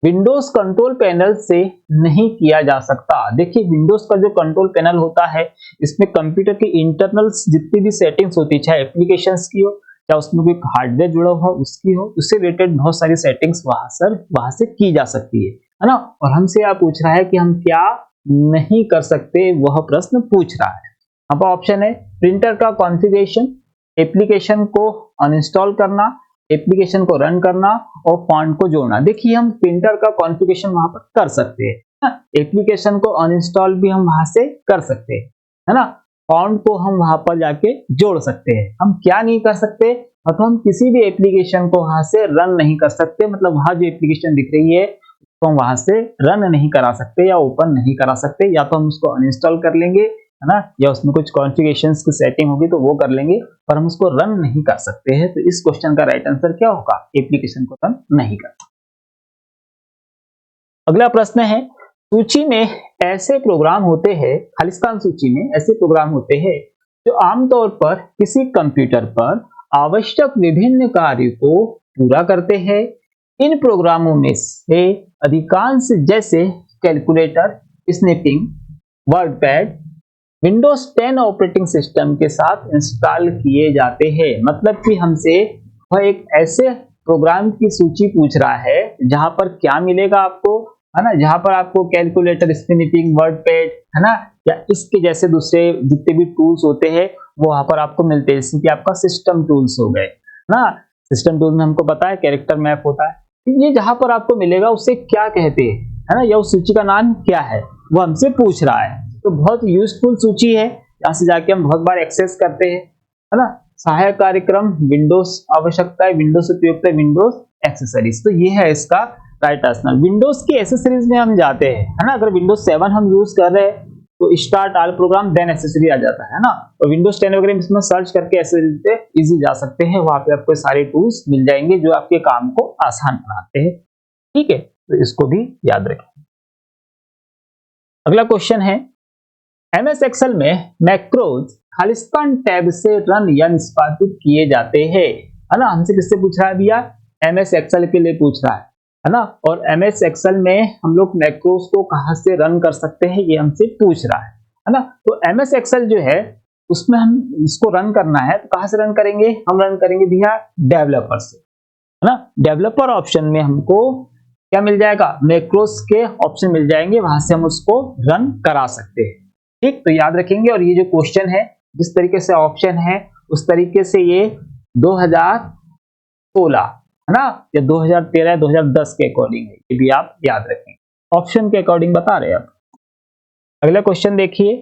A: विंडोज कंट्रोल पैनल से नहीं किया जा सकता। देखिए विंडोज का जो कंट्रोल पैनल होता है, इसमें कंप्यूटर की इंटरनल जितनी भी सेटिंग्स होती है, चाहे एप्लीकेशंस की हो, चाहे उसमें कोई हार्डवेयर जुड़ा हो उसकी हो, उससे रिलेटेड बहुत सारी सेटिंग्स वहां से की जा सकती है ना। और हमसे यह पूछ रहा है कि हम क्या नहीं कर सकते, वह प्रश्न पूछ रहा है। अब ऑप्शन है, प्रिंटर का कॉन्फ़िगरेशन, एप्लीकेशन को अनइंस्टॉल करना, एप्लीकेशन को रन करना और फॉन्ट को जोड़ना। देखिए हम प्रिंटर का कॉन्फ़िगरेशन वहां पर कर सकते हैं, एप्लीकेशन को अनइंस्टॉल भी हम वहां से कर सकते हैं, है ना, फॉन्ट को हम वहां पर जाके जोड़ सकते हैं। हम क्या नहीं कर सकते, मतलब हम किसी भी एप्लीकेशन को वहां से रन नहीं कर सकते, मतलब वहां जो एप्लीकेशन दिख रही है तो हम वहां से रन नहीं करा सकते या ओपन नहीं करा सकते, या तो हम उसको अनइंस्टॉल कर लेंगे, है ना, या उसमें कुछ कॉन्फ़िगरेशंस की सेटिंग होगी तो वो कर लेंगे, पर हम उसको रन नहीं कर सकते हैं। तो इस क्वेश्चन का राइट आंसर क्या होगा, एप्लीकेशन को रन नहीं कर। अगला प्रश्न है, सूची में ऐसे प्रोग्राम होते हैं, खालिस्तान सूची में ऐसे प्रोग्राम होते हैं जो आमतौर पर किसी कंप्यूटर पर आवश्यक विभिन्न कार्यों को पूरा करते हैं। इन प्रोग्रामों में से अधिकांश जैसे calculator, snapping, WordPad Windows 10 operating system के साथ इंस्टॉल किए जाते हैं। मतलब कि हमसे वह एक ऐसे प्रोग्राम की सूची पूछ रहा है जहां पर क्या मिलेगा आपको, है ना, जहां पर आपको कैलकुलेटर, स्नैपिंग, वर्डपैड, है ना, या इसके जैसे दूसरे जितने भी टूल्स होते हैं वो वहां पर आपको मिलते हैं, जैसे कि आपका सिस्टम टूल्स हो गए ना। सिस्टम टूल्स में हमको पता है कैरेक्टर मैप होता है, ये जहां पर आपको मिलेगा उसे क्या कहते हैं, है ना, या उस सूची का नाम क्या है, वो हमसे पूछ रहा है। तो बहुत यूजफुल सूची है, यहाँ से जाके हम बहुत बार एक्सेस करते हैं, है ना। सहायक कार्यक्रम, विंडोज आवश्यकताएं, विंडोज उपयोगिता, विंडोज एक्सेसरीज, तो ये है इसका राइट आंसर। विंडोज की एक्सेसरीज में हम जाते हैं, है ना, अगर विंडोज 7 हम यूज कर रहे हैं तो start all program then accessory आ जाता है ना। और विंडोज 10 वगैरह इसमें सर्च करके एसेसरी पे इजी जा सकते हैं, वहां पे आपको सारे टूल्स मिल जाएंगे जो आपके काम को आसान बनाते हैं। ठीक है, तो इसको भी याद रखें। अगला क्वेश्चन है, एमएस एक्सेल में मैक्रोज खालिस्तान टैब से रन या निष्पादित किए जाते हैं, है ना। हमसे किससे पूछ रहा है भैया, एमएस एक्सेल के लिए पूछ रहा है ना। और एमएस एक्सेल में हम लोग मैक्रोज को कहां से रन कर सकते हैं ये हमसे पूछ रहा है ना। तो एमएस एक्सेल जो है उसमें हम इसको रन करना है, तो कहां से रन करेंगे, हम रन करेंगे भैया डेवलपर से, है ना। डेवलपर ऑप्शन में हमको क्या मिल जाएगा, मैक्रोज के ऑप्शन मिल जाएंगे, वहां से हम उसको रन करा सकते हैं। ठीक, तो याद रखेंगे। और ये जो क्वेश्चन है जिस तरीके से ऑप्शन है उस तरीके से ये 2016 है ना, या 2013 2010 के अकॉर्डिंग है, ये भी आप याद रखें, ऑप्शन के अकॉर्डिंग बता रहे हैं आप। अगला क्वेश्चन देखिए,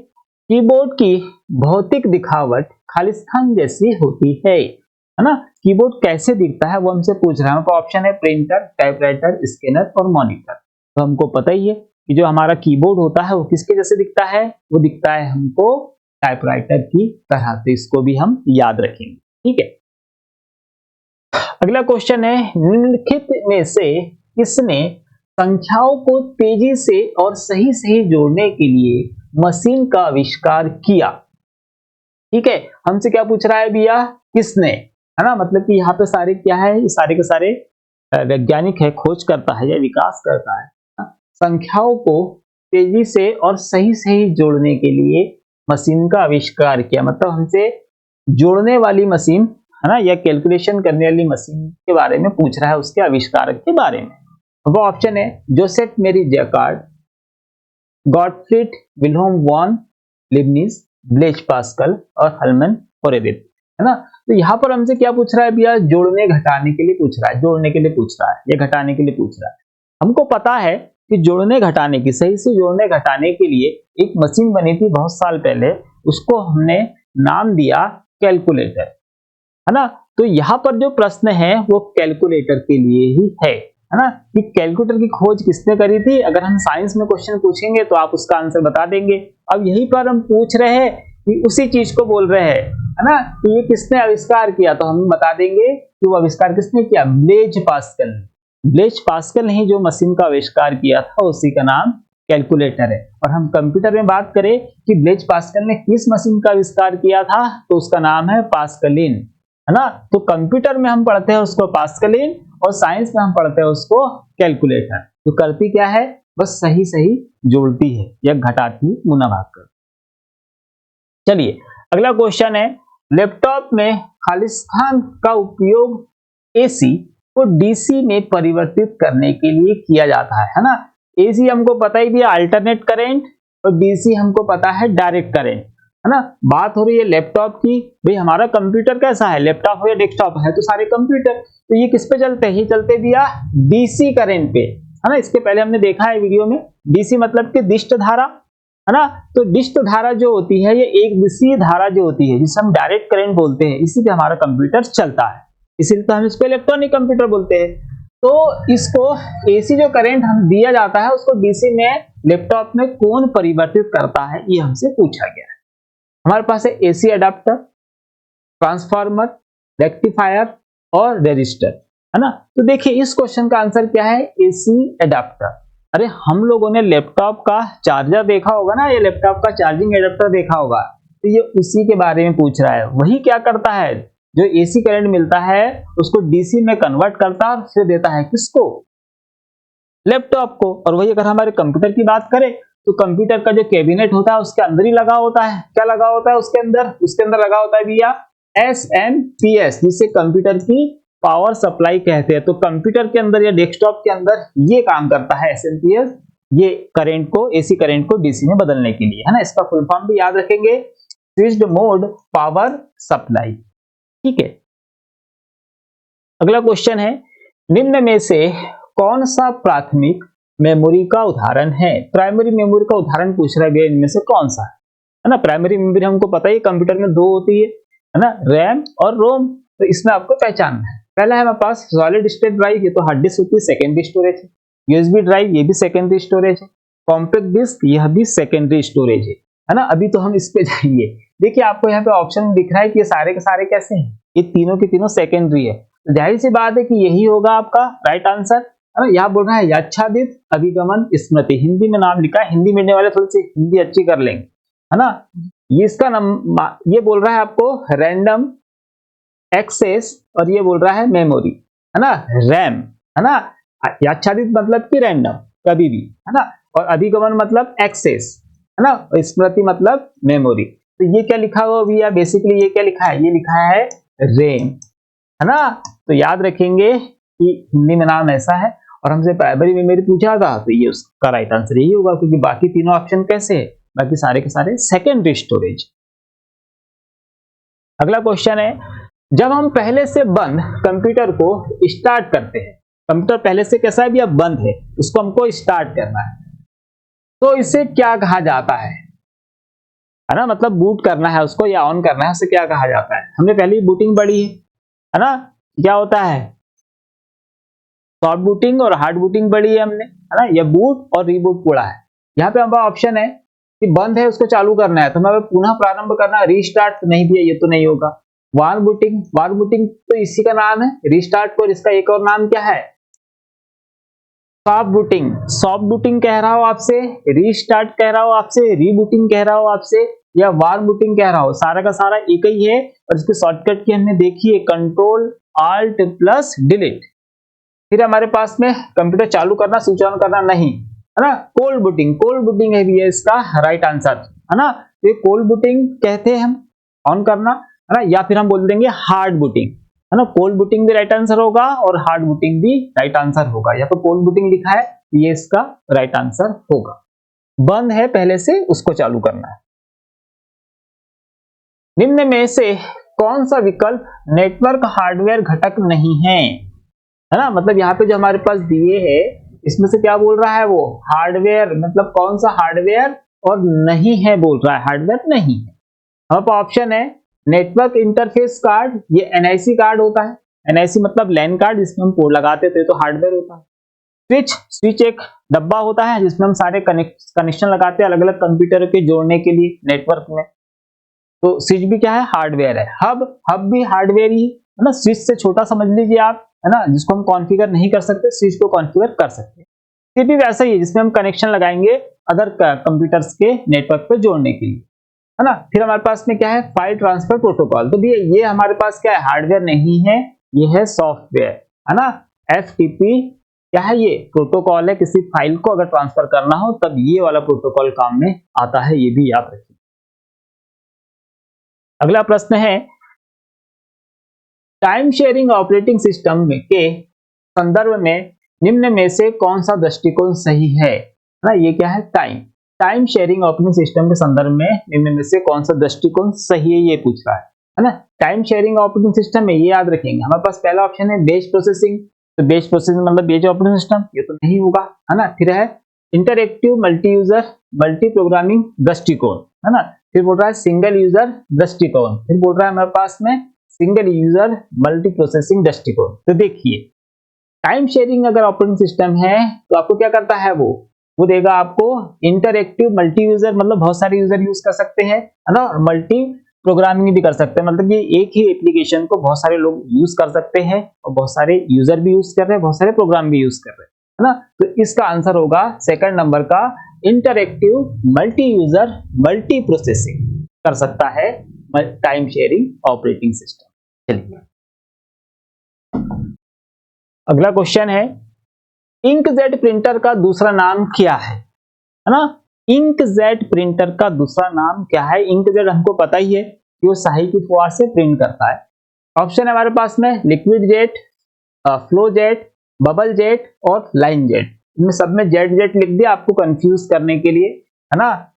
A: कीबोर्ड की भौतिक दिखावट खालिस्तान जैसी होती है ना। कीबोर्ड कैसे दिखता है वो हमसे पूछ रहा है। हमको ऑप्शन है प्रिंटर, टाइपराइटर, स्कैनर और मॉनिटर। तो हमको पता ही है कि जो हमारा कीबोर्ड होता है वो किसके जैसे दिखता है, वो दिखता है हमको टाइपराइटर की तरह। तो इसको भी हम याद रखेंगे। ठीक है, अगला क्वेश्चन है, निम्नलिखित में से किसने संख्याओं को तेजी से और सही सही जोड़ने के लिए मशीन का आविष्कार किया। ठीक है, हमसे क्या पूछ रहा है भैया, किसने, है ना। मतलब कि यहाँ पे सारे क्या है, ये सारे के सारे वैज्ञानिक है, खोज करता है या विकास करता है। संख्याओं को तेजी से और सही सही जोड़ने के लिए मशीन का आविष्कार किया, मतलब हमसे जोड़ने वाली मशीन, है ना, या कैलकुलेशन करने वाली मशीन के बारे में पूछ रहा है, उसके आविष्कारक के बारे में। वो ऑप्शन है Joseph Marie Jacquard, Gottfried Wilhelm von Leibniz, Blaise Pascal और हर्मन होरेवित्ज, है ना। तो यहाँ पर हमसे क्या पूछ रहा है भैया, जोड़ने घटाने के लिए पूछ रहा है, जोड़ने के लिए पूछ रहा है या घटाने के लिए पूछ रहा है। हमको पता है कि जोड़ने घटाने की, सही से जोड़ने घटाने के लिए एक मशीन बनी थी बहुत साल पहले, उसको हमने नाम दिया कैलकुलेटर, है ना। तो यहाँ पर जो प्रश्न है वो कैलकुलेटर के लिए ही है ना, कि कैलकुलेटर की खोज किसने करी थी। अगर हम साइंस में क्वेश्चन पूछेंगे तो आप उसका आंसर बता देंगे। अब यहीं पर हम पूछ रहे हैं कि उसी चीज को बोल रहे हैं, है ना, कि ये किसने आविष्कार किया, तो हम बता देंगे कि वो आविष्कार किसने किया, ब्लेज पास्कल। ब्लेज पास्कल ने ही जो मशीन का आविष्कार किया था उसी का नाम कैलकुलेटर है। और हम कंप्यूटर में बात करें कि ब्लेज पास्कल ने किस मशीन का आविष्कार किया था, तो उसका नाम है पास्कलिन, है ना। तो कंप्यूटर में हम पढ़ते हैं उसको पास्कलिन और साइंस में हम पढ़ते हैं उसको कैलकुलेटर। तो करती क्या है, बस सही सही जोड़ती है या घटाती गुना भाग कर। चलिए अगला क्वेश्चन है, लैपटॉप में खालिस्तान का उपयोग एसी को डीसी में परिवर्तित करने के लिए किया जाता है ना। एसी हमको पता ही भी अल्टरनेट करंट और डीसी हमको पता है डायरेक्ट करंट, है ना। बात हो रही है लैपटॉप की, भाई हमारा कंप्यूटर कैसा है, लैपटॉप हो या डेस्कटॉप है, तो सारे कंप्यूटर, तो ये किस पे चलते हैं, ये चलते दिया डीसी करंट पे, है ना। इसके पहले हमने देखा है वीडियो में, डीसी मतलब कि दिष्ट धारा, है ना। तो दिष्ट धारा जो होती है ये एक दिशीय धारा जो होती है जिसे हम डायरेक्ट करंट बोलते हैं, इसी पे हमारा कंप्यूटर चलता है, इसीलिए तो हम इसको इलेक्ट्रॉनिक कंप्यूटर बोलते हैं। तो इसको एसी जो करंट हम दिया जाता है उसको डीसी में लैपटॉप में कौन परिवर्तित करता है, ये हमसे पूछा गया है। हमारे पास है एसी अडाप्टर, ट्रांसफार्मर, रेक्टिफायर और रेजिस्टर, है ना। तो देखिए इस क्वेश्चन का आंसर क्या है, एसी अडाप्टर। अरे हम लोगों ने लैपटॉप का चार्जर देखा होगा ना, ये लैपटॉप का चार्जिंग एडाप्टर देखा होगा, तो ये उसी के बारे में पूछ रहा है। वही क्या करता है, जो एसी करंट मिलता है उसको डीसी में कन्वर्ट करता है और फिर देता है किसको, लैपटॉप को। और वही अगर हमारे कंप्यूटर की बात करें तो कंप्यूटर का जो कैबिनेट होता है उसके अंदर ही लगा होता है, क्या लगा होता है उसके अंदर लगा होता है भैया एसएमपीएस, जिसे कंप्यूटर की पावर सप्लाई कहते हैं। तो कंप्यूटर के अंदर या डेस्कटॉप के अंदर ये काम करता है एसएमपीएस, ये करंट को, एसी करंट को डीसी में बदलने के लिए, है ना। इसका फुल फॉर्म भी याद रखेंगे, स्विच्ड मोड पावर सप्लाई। ठीक है, अगला क्वेश्चन है, निम्न में से कौन सा प्राथमिक मेमोरी का उदाहरण है। प्राइमरी मेमोरी का उदाहरण पूछ रहा है, इनमें से कौन सा है ना। प्राइमरी मेमोरी हमको पता ही कंप्यूटर में दो होती है ना, रैम और रोम। तो इसमें आपको पहचानना है, पहला है हमारे पास सॉलिड स्टेट ड्राइव, ये तो हार्ड डिस्क होती है, सेकेंडरी स्टोरेज है। यूएसबी ड्राइव, ये भी सेकेंडरी स्टोरेज है। कॉम्पैक्ट डिस्क, यह भी सेकेंडरी स्टोरेज है। है ना। अभी तो हम इस पे जाएंगे। देखिए आपको यहाँ पे ऑप्शन दिख रहा है कि ये सारे के सारे कैसे हैं, ये तीनों के तीनों सेकेंडरी है, तो जाहिर सी बात है कि यही होगा आपका राइट आंसर, है ना। यहाँ बोल रहा है याच्छादित, अभिगमन, स्मृति, हिंदी में नाम लिखा है, हिंदी मीडियम वाले थोड़ी सी हिंदी अच्छी कर लेंगे, है ना। ये इसका नाम, ये बोल रहा है आपको रैंडम एक्सेस, और ये बोल रहा है मेमोरी, है ना, रैम, है ना। याच्छादित मतलब कि रैंडम कभी भी, है ना, और अभिगमन मतलब एक्सेस, है ना, और स्मृति मतलब मेमोरी। तो ये क्या लिखा हुआ भैया, बेसिकली ये क्या लिखा है, ये लिखा है रैम, है ना। तो याद रखेंगे कि हिंदी में नाम ऐसा है, और हमसे प्राइमरी मेमोरी पूछा था तो ये उसका राइट आंसर यही होगा, क्योंकि बाकी तीनों ऑप्शन कैसे है, बाकी सारे के सारे सेकेंडरी स्टोरेज। अगला क्वेश्चन है, जब हम पहले से बंद कंप्यूटर को स्टार्ट करते हैं, कंप्यूटर पहले से कैसा है भैया, बंद है, उसको हमको स्टार्ट करना है, तो इसे क्या कहा जाता है ना, मतलब बूट करना है उसको या ऑन करना है, उसे क्या कहा जाता है। हमने पहले ही बूटिंग पढ़ी है ना, क्या होता है, सॉफ्ट बूटिंग और हार्ड बूटिंग पढ़ी है हमने, है ना, या बूट और रीबूट पढ़ा है। यहाँ पे हमारा ऑप्शन है कि बंद है उसको चालू करना है, तो हमें पुनः प्रारंभ करना है, रीस्टार्ट नहीं भी है, ये तो नहीं होगा। वार बूटिंग तो इसी का नाम है, रीस्टार्ट को इसका एक और नाम क्या है, सॉफ्ट बूटिंग कह रहा हो आपसे, रीस्टार्ट कह रहा हो आपसे, रीबूटिंग कह रहा हो आपसे, या वार बूटिंग कह रहा हो, सारा का सारा एक ही है। और इसकी शॉर्टकट की हमने देखी है, कंट्रोल आल्ट प्लस डिलीट। फिर हमारे पास में कंप्यूटर चालू करना, स्विच ऑन करना नहीं, है ना। कोल्ड बूटिंग है भी है इसका राइट आंसर, है ना। तो ये कोल्ड बूटिंग कहते हैं हम, ऑन करना, है ना, या फिर हम बोल देंगे हार्ड बूटिंग, है ना। कोल्ड बूटिंग भी राइट आंसर होगा और हार्ड बूटिंग भी राइट आंसर होगा। यहाँ पर कोल्ड बूटिंग लिखा है, ये इसका राइट आंसर होगा। बंद है पहले से, उसको चालू करना है। निम्न में से कौन सा विकल्प नेटवर्क हार्डवेयर घटक नहीं है ना, मतलब यहाँ पे जो हमारे पास दिए है इसमें से क्या बोल रहा है वो, हार्डवेयर, मतलब कौन सा हार्डवेयर और नहीं है बोल रहा है, हार्डवेयर नहीं है। हमारे पास ऑप्शन है नेटवर्क इंटरफेस कार्ड, ये एनआईसी कार्ड होता है, एनआईसी मतलब लैन कार्ड, जिसमें हम कोड लगाते थे तो हार्डवेयर होता है। स्विच एक डब्बा होता है जिसमें हम सारे कनेक्शन लगाते हैं अलग अलग कंप्यूटर के जोड़ने के लिए नेटवर्क में, तो स्विच भी क्या है, हार्डवेयर है। हब भी हार्डवेयर ही है ना, स्विच से छोटा समझ लीजिए आप, है ना, जिसको हम कॉन्फ़िगर नहीं कर सकते, स्विच को कॉन्फ़िगर कर सकते हैं। ये भी वैसा ही है जिसमें हम कनेक्शन लगाएंगे अदर कंप्यूटर्स के नेटवर्क पे जोड़ने के लिए, है ना। फिर हमारे पास में क्या है, फाइल ट्रांसफर प्रोटोकॉल, तो ये हमारे पास क्या है, हार्डवेयर नहीं है, ये है सॉफ्टवेयर, है ना। एफटीपी क्या है, ये प्रोटोकॉल है, किसी फाइल को अगर ट्रांसफर करना हो तब ये वाला प्रोटोकॉल काम में आता है, ये भी याद रखिए। अगला प्रश्न है, टाइम शेयरिंग ऑपरेटिंग सिस्टम के संदर्भ में निम्न में से कौन सा दृष्टिकोण सही है ना, ये क्या है, टाइम शेयरिंग ऑपरेटिंग सिस्टम के संदर्भ में निम्न में से कौन सा दृष्टिकोण सही है, ये पूछ रहा है ना। टाइम शेयरिंग ऑपरेटिंग सिस्टम में ये याद रखेंगे, हमारे पास पहला ऑप्शन है बेस प्रोसेसिंग, तो बेस प्रोसेसिंग मतलब बेस ऑपरेटिंग सिस्टम, ये तो नहीं होगा, है ना। फिर है interactive multi user multi programming दृष्टिकोण, है ना। फिर बोल रहा है सिंगल यूजर दृष्टिकोण, फिर बोल रहा है हमारे पास में सिंगल यूजर मल्टी प्रोसेसिंग दृष्टिकोण। तो देखिए टाइम शेयरिंग अगर ऑपरेटिंग सिस्टम है तो आपको क्या करता है, वो देगा आपको इंटरएक्टिव मल्टी यूजर, मतलब बहुत सारे यूजर यूज कर सकते हैं, है ना, और मल्टी प्रोग्रामिंग भी कर सकते हैं, मतलब कि एक ही एप्लीकेशन को बहुत सारे लोग यूज कर सकते हैं और बहुत सारे यूजर भी यूज कर रहे हैं, बहुत सारे प्रोग्राम भी यूज कर रहे हैं, है ना। तो इसका आंसर होगा सेकंड नंबर का, interactive multi user multi processing कर सकता है टाइम शेयरिंग ऑपरेटिंग सिस्टम। चलिए अगला क्वेश्चन है, इंकजेट प्रिंटर का दूसरा नाम क्या है ना। इंकजेट प्रिंटर का दूसरा नाम क्या है, इंकजेट हमको पता ही है कि वो स्याही की फुहार से प्रिंट करता है। ऑप्शन है हमारे पास में liquid jet, flow jet, bubble jet और लाइन जेट, इनमें सब में जेट लिख दिया आपको कंफ्यूज करने के लिए, है ना।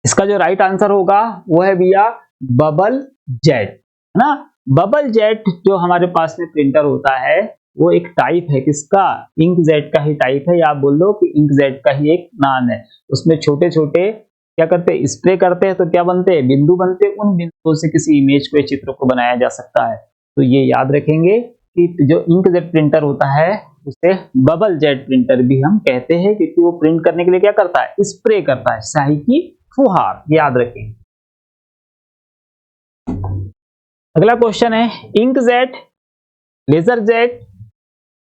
A: इसका जो राइट आंसर होगा वो है भैया बबल जेट, है ना। बबल जेट जो हमारे पास में प्रिंटर होता है वो एक टाइप है किसका, इंकजेट का ही टाइप है, या आप बोल दो कि इंकजेट का ही एक नाम है। उसमें छोटे छोटे क्या करते हैं, स्प्रे करते हैं तो क्या बनते हैं, बिंदु बनते हैं, उन बिंदुओं से किसी इमेज को, चित्र को बनाया जा सकता है। तो ये याद रखेंगे कि जो इंकजेट प्रिंटर होता है उसे बबल जेट प्रिंटर भी हम कहते हैं, क्योंकि वो प्रिंट करने के लिए क्या करता है, स्प्रे करता है, स्याही की फुहार, याद रखें। अगला क्वेश्चन है, इंकजेट, लेजर जेट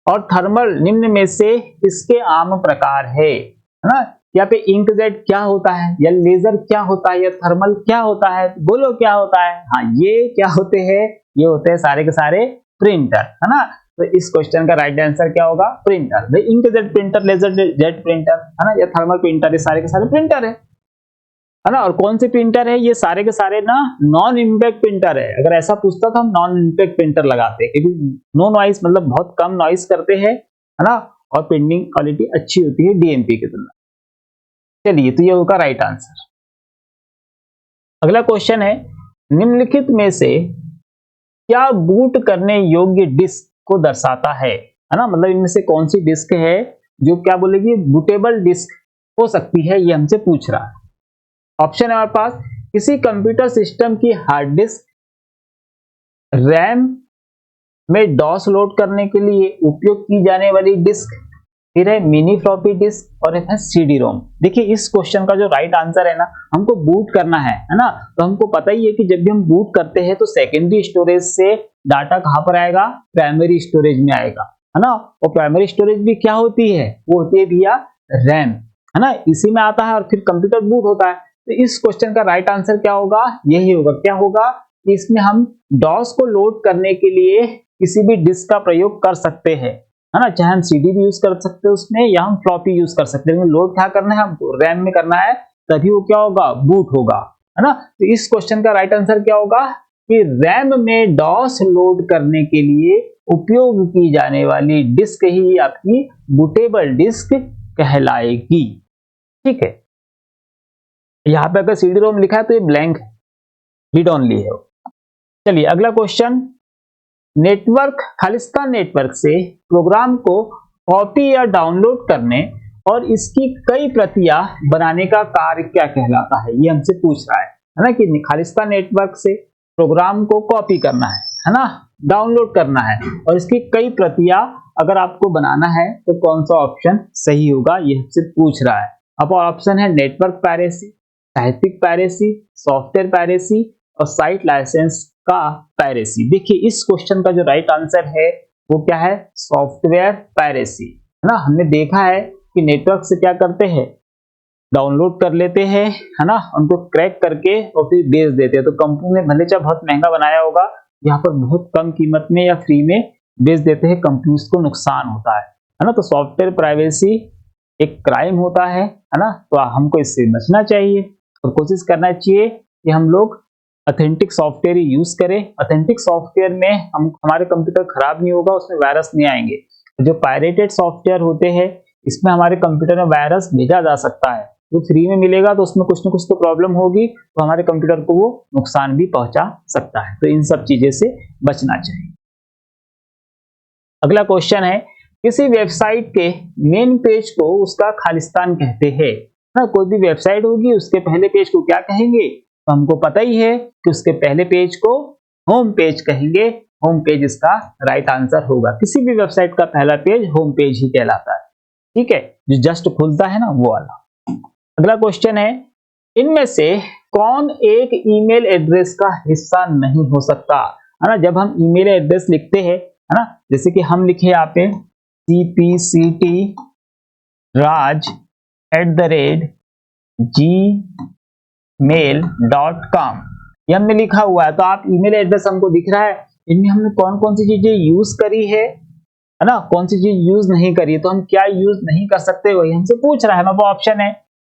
A: और थर्मल निम्न में से किसके आम प्रकार है ना। यहाँ पे इंकजेट क्या होता है, या लेजर क्या होता है, या थर्मल क्या होता है, बोलो क्या होता है। हाँ, ये क्या होते हैं, ये होते हैं सारे के सारे प्रिंटर, है ना। तो इस क्वेश्चन का राइट आंसर क्या होगा, प्रिंटर। भाई inkjet printer, laser jet printer, है ना, या थर्मल प्रिंटर, ये सारे के सारे प्रिंटर है ना। और कौन से प्रिंटर है, ये सारे के सारे ना नॉन इम्पैक्ट प्रिंटर है। अगर ऐसा पूछता तो हम नॉन इम्पैक्ट प्रिंटर लगाते, क्योंकि नो नॉइस मतलब बहुत कम नॉइस करते हैं, है ना, और प्रिंटिंग क्वालिटी अच्छी होती है डीएमपी की तुलना। चलिए, तो ये होगा राइट आंसर। अगला क्वेश्चन है, निम्नलिखित में से क्या बूट करने योग्य डिस्क को दर्शाता है ना, मतलब इनमें से कौन सी डिस्क है जो क्या बोलेगी बूटेबल डिस्क हो सकती है, ये हमसे पूछ रहा है। ऑप्शन है हमारे पास, किसी कंप्यूटर सिस्टम की हार्ड डिस्क, रैम में डॉस लोड करने के लिए उपयोग की जाने वाली डिस्क, फिर है मिनी फ्लॉपी डिस्क, और एक है सीडी रोम। देखिए, इस क्वेश्चन का जो राइट आंसर है ना, हमको बूट करना है ना, तो हमको पता ही है कि जब भी हम बूट करते हैं तो सेकेंडरी स्टोरेज से डाटा कहां पर आएगा, प्राइमरी स्टोरेज में आएगा, है ना। और प्राइमरी स्टोरेज भी क्या होती है, वो होती है भैया रैम, है ना, इसी में आता है और फिर कंप्यूटर बूट होता है। तो इस क्वेश्चन का राइट आंसर क्या होगा, यही होगा। क्या होगा कि इसमें हम डॉस को लोड करने के लिए किसी भी डिस्क का प्रयोग कर सकते हैं, है ना, चाहे हम सीडी भी यूज कर सकते हैं उसमें, या हम फ्लॉपी यूज कर सकते हैं, लेकिन लोड क्या करना है हमको, रैम में करना है, तभी वो क्या होगा, बूट होगा, है ना। तो इस क्वेश्चन का राइट आंसर क्या होगा कि रैम में डॉस लोड करने के लिए उपयोग की जाने वाली डिस्क ही आपकी बूटेबल डिस्क कहलाएगी। ठीक है, यहाँ पे अगर सीडी रोम लिखा है तो ये ब्लैंक है, रीड ओनली है। चलिए, अगला क्वेश्चन, नेटवर्क, खालिस्तान नेटवर्क से प्रोग्राम को कॉपी या डाउनलोड करने और इसकी कई प्रतियां बनाने का कार्य क्या कहलाता है, ये हमसे पूछ रहा है ना, कि खालिस्तान नेटवर्क से प्रोग्राम को कॉपी करना है ना, डाउनलोड करना है, और इसकी कई प्रतियां अगर आपको बनाना है तो कौन सा ऑप्शन सही होगा, ये हमसे पूछ रहा है। अब ऑप्शन है नेटवर्क पायरेसी, साहित्यिक पायरेसी, सॉफ्टवेयर पायरेसी और साइट लाइसेंस का पायरेसी। देखिए, इस क्वेश्चन का जो राइट आंसर है वो क्या है, सॉफ्टवेयर पायरेसी, है ना। हमने देखा है कि नेटवर्क से क्या करते हैं, डाउनलोड कर लेते हैं, है ना, उनको क्रैक करके और फिर बेच देते हैं। तो कंपनी ने भले चाहे बहुत महंगा बनाया होगा, यहाँ पर बहुत कम कीमत में या फ्री में बेच देते हैं, कंपनीज को नुकसान होता है ना। तो सॉफ्टवेयर प्राइवेसी एक क्राइम होता है ना, तो हमको इससे बचना चाहिए और कोशिश करना चाहिए कि हम लोग ऑथेंटिक सॉफ्टवेयर ही यूज करें। ऑथेंटिक सॉफ्टवेयर में हमारे कंप्यूटर खराब नहीं होगा, उसमें वायरस नहीं आएंगे। जो पायरेटेड सॉफ्टवेयर होते हैं इसमें हमारे कंप्यूटर में वायरस भेजा जा सकता है, जो फ्री में मिलेगा तो उसमें कुछ न कुछ तो प्रॉब्लम होगी, तो हमारे कंप्यूटर को वो नुकसान भी पहुंचा सकता है। तो इन सब चीजें से बचना चाहिए। अगला क्वेश्चन है, किसी वेबसाइट के मेन पेज को उसका खालिस्तान कहते हैं ना। कोई भी वेबसाइट होगी उसके पहले पेज को क्या कहेंगे, तो हमको पता ही है कि उसके पहले पेज को होम पेज कहेंगे। होम पेज इसका राइट आंसर होगा। किसी भी वेबसाइट का पहला पेज होम पेज ही कहलाता है। ठीक है, जो जस्ट खुलता है ना वो वाला। अगला क्वेश्चन है, इनमें से कौन एक ईमेल एड्रेस का हिस्सा नहीं हो सकता, है ना। जब हम ईमेल एड्रेस लिखते हैं, है ना, जैसे कि हम लिखे यहाँ पे cpct raj@gmail.com, ये हमने लिखा हुआ है। तो आप ईमेल एड्रेस हमको दिख रहा है, इनमें हमने कौन कौन सी चीजें यूज करी है ना, कौन सी चीज यूज नहीं करी है, तो हम क्या यूज नहीं कर सकते वही हमसे पूछ रहा है ना। वो ऑप्शन है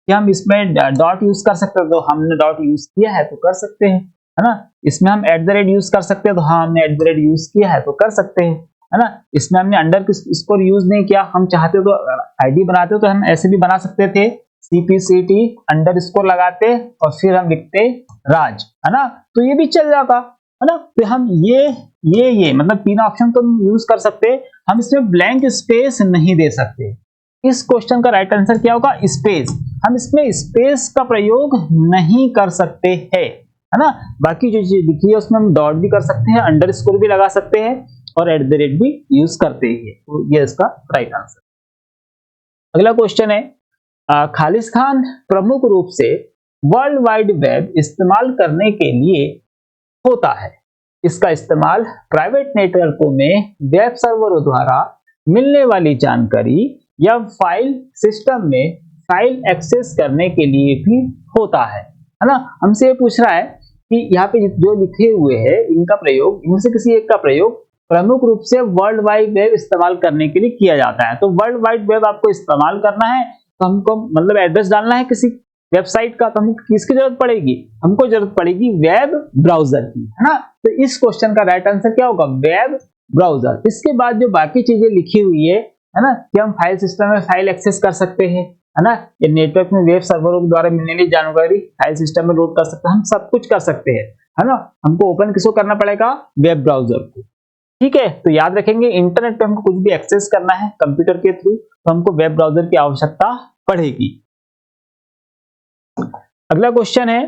A: कि हम इसमें डॉट यूज कर सकते हैं, तो हमने डॉट यूज किया है तो कर सकते हैं, है ना। इसमें हम @ यूज कर सकते हैं, तो हाँ हमने @ यूज किया है तो कर सकते हैं, है ना। इसमें हमने अंडर स्कोर यूज नहीं किया, हम चाहते तो आईडी बनाते तो हम ऐसे भी बना सकते थे, cpct_ लगाते और फिर हम लिखते राज, है ना, तो ये भी चल जाता, है ना। तो हम ये मतलब तीन ऑप्शन तो यूज कर सकते, हम इसमें ब्लैंक स्पेस नहीं दे सकते। इस क्वेश्चन का राइट आंसर क्या होगा, स्पेस। हम इसमें स्पेस का प्रयोग नहीं कर सकते हैं, है ना। बाकी जो चीज लिखी है उसमें हम डॉट भी कर सकते हैं, अंडरस्कोर भी लगा सकते हैं, और @ भी यूज करते ही है, तो ये इसका राइट आंसर। अगला क्वेश्चन है खालिस्तान प्रमुख रूप से वर्ल्ड वाइड वेब इस्तेमाल करने के लिए होता है। इसका इस्तेमाल प्राइवेट नेटवर्कों में वेब सर्वरों द्वारा मिलने वाली जानकारी या फाइल सिस्टम में फाइल एक्सेस करने के लिए भी होता है ना। हमसे ये पूछ रहा है कि यहाँ पे जो लिखे हुए हैं इनका प्रयोग, इनमें से किसी एक का प्रयोग प्रमुख रूप से वर्ल्ड वाइड वेब इस्तेमाल करने के लिए किया जाता है। तो वर्ल्ड वाइड वेब आपको इस्तेमाल करना है तो हमको मतलब एड्रेस डालना है किसी वेबसाइट का, तो हमको किसकी जरूरत पड़ेगी, हमको जरूरत पड़ेगी वेब ब्राउजर की, है ना। तो इस क्वेश्चन का राइट आंसर क्या होगा, वेब ब्राउजर। इसके बाद जो बाकी चीजें लिखी हुई है ना, कि हम फाइल सिस्टम में फाइल एक्सेस कर सकते हैं, है ना, ये नेटवर्क में वेब सर्वरों द्वारा मिलने वाली जानकारी फाइल सिस्टम में लोड कर सकते हैं, हम सब कुछ कर सकते हैं, है ना। हमको ओपन किसको करना पड़ेगा, वेब ब्राउजर को, ठीक है। तो याद रखेंगे इंटरनेट पे हमको कुछ भी एक्सेस करना है कंप्यूटर के थ्रू तो हमको वेब ब्राउजर की आवश्यकता पड़ेगी। अगला क्वेश्चन है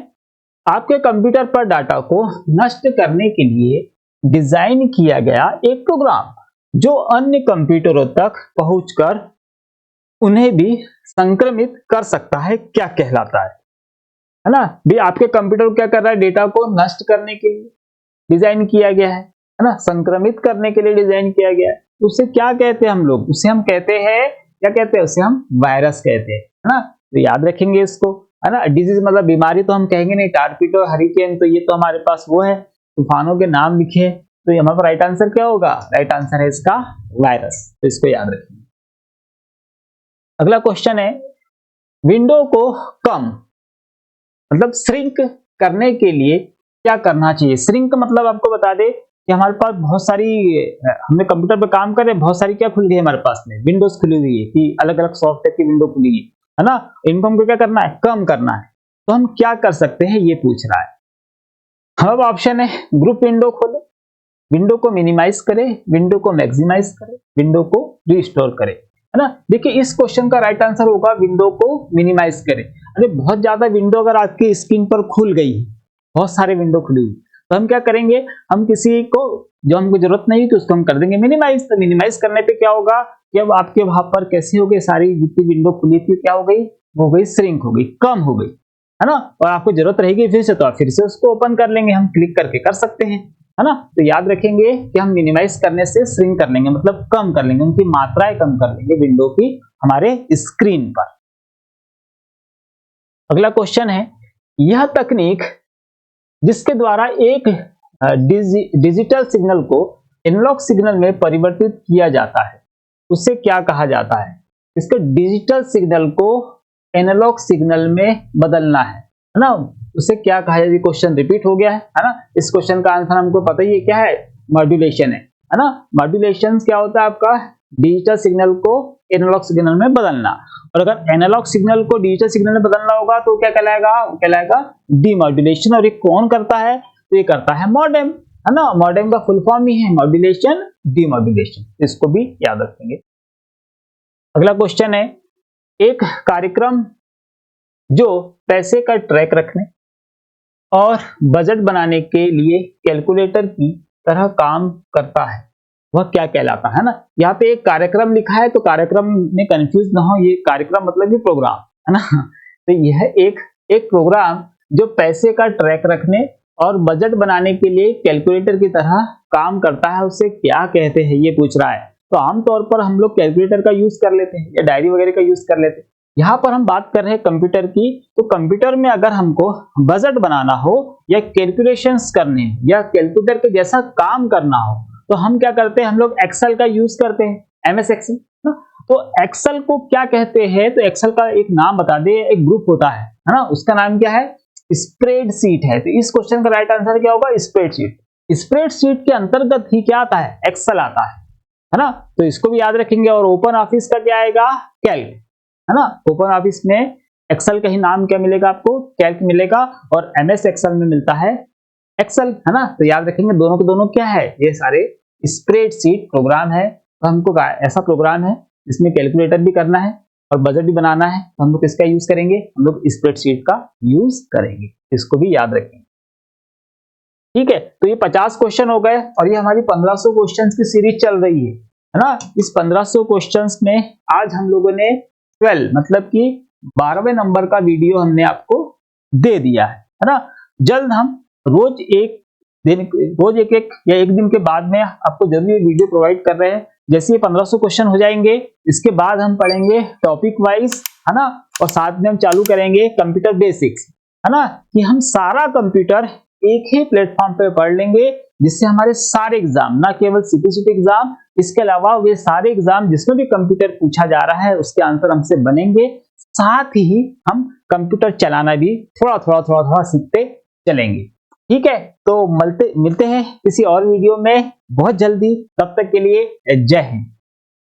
A: आपके कंप्यूटर पर डाटा को नष्ट करने के लिए डिजाइन किया गया एक प्रोग्राम जो अन्य कंप्यूटरों तक पहुंचकर उन्हें भी संक्रमित कर सकता है, क्या कहलाता है ना। भी आपके कंप्यूटर क्या कर रहा है, डेटा को नष्ट करने के लिए डिजाइन किया गया है ना, संक्रमित करने के लिए डिजाइन किया गया है। उसे क्या कहते हैं हम लोग, उसे हम कहते हैं, क्या कहते हैं, उसे हम वायरस कहते हैं, है ना। तो याद रखेंगे इसको, है ना। डिजीज मतलब बीमारी तो हम कहेंगे नहीं, टारपीडो हरिकेन तो ये तो हमारे पास वो है, तूफानों के नाम लिखे, तो ये हमारा राइट आंसर क्या होगा, राइट आंसर है इसका वायरस, तो इसको याद रखेंगे। अगला क्वेश्चन है विंडो को कम मतलब श्रिंक करने के लिए क्या करना चाहिए। श्रिंक मतलब आपको बता दे कि हमारे पास बहुत सारी, हमने कंप्यूटर पे काम कर रहे हैं, बहुत सारी क्या खुल गई है हमारे पास में, विंडोज खुली हुई है कि अलग अलग सॉफ्टवेयर की विंडो खुली है ना। इनको हमको क्या करना है, कम करना है, तो हम क्या कर सकते हैं ये पूछ रहा है। अब ऑप्शन है ग्रुप विंडो खोले, विंडो को मिनिमाइज करें, विंडो को मैक्सिमाइज करें, विंडो को रिस्टोर करें, है ना। देखिए इस क्वेश्चन का राइट आंसर होगा विंडो को मिनिमाइज करें। अरे बहुत ज्यादा विंडो अगर आपकी स्क्रीन पर खुल गई, बहुत सारे विंडो खुली हुई, तो हम क्या करेंगे, हम किसी को जो हमको जरूरत नहीं है तो उसको हम कर देंगे मिनिमाइज। तो मिनिमाइज करने पे क्या होगा कि अब आपके वहां पर कैसी हो गई, सारी जितनी विंडो खुली थी क्या हो गई, हो गई श्रिंक हो गई, कम हो गई, है ना। और आपको जरूरत रहेगी फिर से तो आप फिर से उसको ओपन कर लेंगे, हम क्लिक करके कर सकते हैं, है ना। तो याद रखेंगे कि हम मिनिमाइज करने से श्रिंक कर लेंगे, मतलब कम कर लेंगे, उनकी मात्राएं कम कर लेंगे विंडो की हमारे स्क्रीन पर। अगला क्वेश्चन है यह तकनीक जिसके द्वारा एक डिजिटल सिग्नल को एनालॉग सिग्नल में परिवर्तित किया जाता है उसे क्या कहा जाता है। इसके डिजिटल सिग्नल को एनालॉग सिग्नल में बदलना है ना, उसे क्या कहा जाए। क्वेश्चन रिपीट हो गया है ना। इस क्वेश्चन का आंसर हमको पता ही है क्या है, मॉड्यूलेशन है ना। मॉड्यूलेशन क्या होता है आपका, डिजिटल सिग्नल को एनालॉग सिग्नल में बदलना। और अगर एनालॉग सिग्नल को डिजिटल सिग्नल में बदलना होगा तो क्या कहलाएगा, कहलाएगा डीमॉड्यूलेशन। और ये कौन करता है, तो ये करता है मॉडेम, है ना। मॉडेम का फुल फॉर्म ही है मॉड्यूलेशन डीमॉड्यूलेशन, इसको भी याद रखेंगे। अगला क्वेश्चन है एक कार्यक्रम जो पैसे का ट्रैक रखने और बजट बनाने के लिए कैलकुलेटर की तरह काम करता है वह क्या कहलाता है ना। यहाँ पे एक कार्यक्रम लिखा है तो कार्यक्रम में कंफ्यूज ना हो, ये कार्यक्रम मतलब ये प्रोग्राम है ना। तो यह एक प्रोग्राम जो पैसे का ट्रैक रखने और बजट बनाने के लिए कैलकुलेटर की तरह काम करता है उसे क्या कहते हैं ये पूछ रहा है। तो आमतौर पर हम लोग कैलकुलेटर का यूज कर लेते हैं या डायरी वगैरह का यूज कर लेते हैं। यहाँ पर हम बात कर रहे हैं कंप्यूटर की, तो कंप्यूटर में अगर हमको बजट बनाना हो या कैलकुलेशंस करने या कैलकुलेटर के जैसा काम करना हो तो हम क्या करते हैं, हम लोग एक्सेल का यूज करते हैं, एमएस एक्सेल। तो एक्सेल को क्या कहते हैं, तो एक्सेल का एक नाम बता दे, एक ग्रुप होता है ना, उसका नाम क्या है, स्प्रेडशीट है। तो इस क्वेश्चन का राइट आंसर क्या होगा, स्प्रेडशीट। स्प्रेडशीट के अंतर्गत ही क्या आता है, एक्सेल आता है ना। तो इसको भी याद रखेंगे। और ओपन ऑफिस का क्या आएगा, कैल्क, है ना। ओपन ऑफिस में एक्सेल का ही नाम क्या मिलेगा आपको, कैल्क मिलेगा। और एमएस एक्सेल में मिलता है एक्सेल, है ना। तो याद रखेंगे दोनों के दोनों क्या है, ये सारे स्प्रेडशीट प्रोग्राम है। तो हमको ऐसा प्रोग्राम है जिसमें कैलकुलेटर भी करना है और बजट भी बनाना है, तो हम लोग किसका यूज करेंगे, हम लोग स्प्रेडशीट का यूज करेंगे, इसको भी याद रखेंगे। ठीक है, तो ये 50 क्वेश्चन हो गए और ये हमारी 1500 क्वेश्चंस की सीरीज चल रही है ना। इस 1500 क्वेश्चंस में आज हम लोगों ने 12 मतलब कि 12वें नंबर का वीडियो हमने आपको दे दिया है ना। जल्द हम रोज एक या एक दिन के बाद में आपको जरूर ये वीडियो प्रोवाइड कर रहे हैं। जैसे ये 1500 क्वेश्चन हो जाएंगे, इसके बाद हम पढ़ेंगे टॉपिक वाइज, है ना, और साथ में हम चालू करेंगे कंप्यूटर बेसिक्स, है ना, कि हम सारा कंप्यूटर एक ही प्लेटफॉर्म पे पढ़ लेंगे, जिससे हमारे सारे एग्जाम, ना केवल सीपीसीटी एग्जाम, इसके अलावा वे सारे एग्जाम जिसमें भी कंप्यूटर पूछा जा रहा है उसके आंसर हमसे बनेंगे। साथ ही हम कंप्यूटर चलाना भी थोड़ा थोड़ा सीखते चलेंगे। ठीक है, तो मिलते हैं किसी और वीडियो में बहुत जल्दी। तब तक के लिए जय हिंद।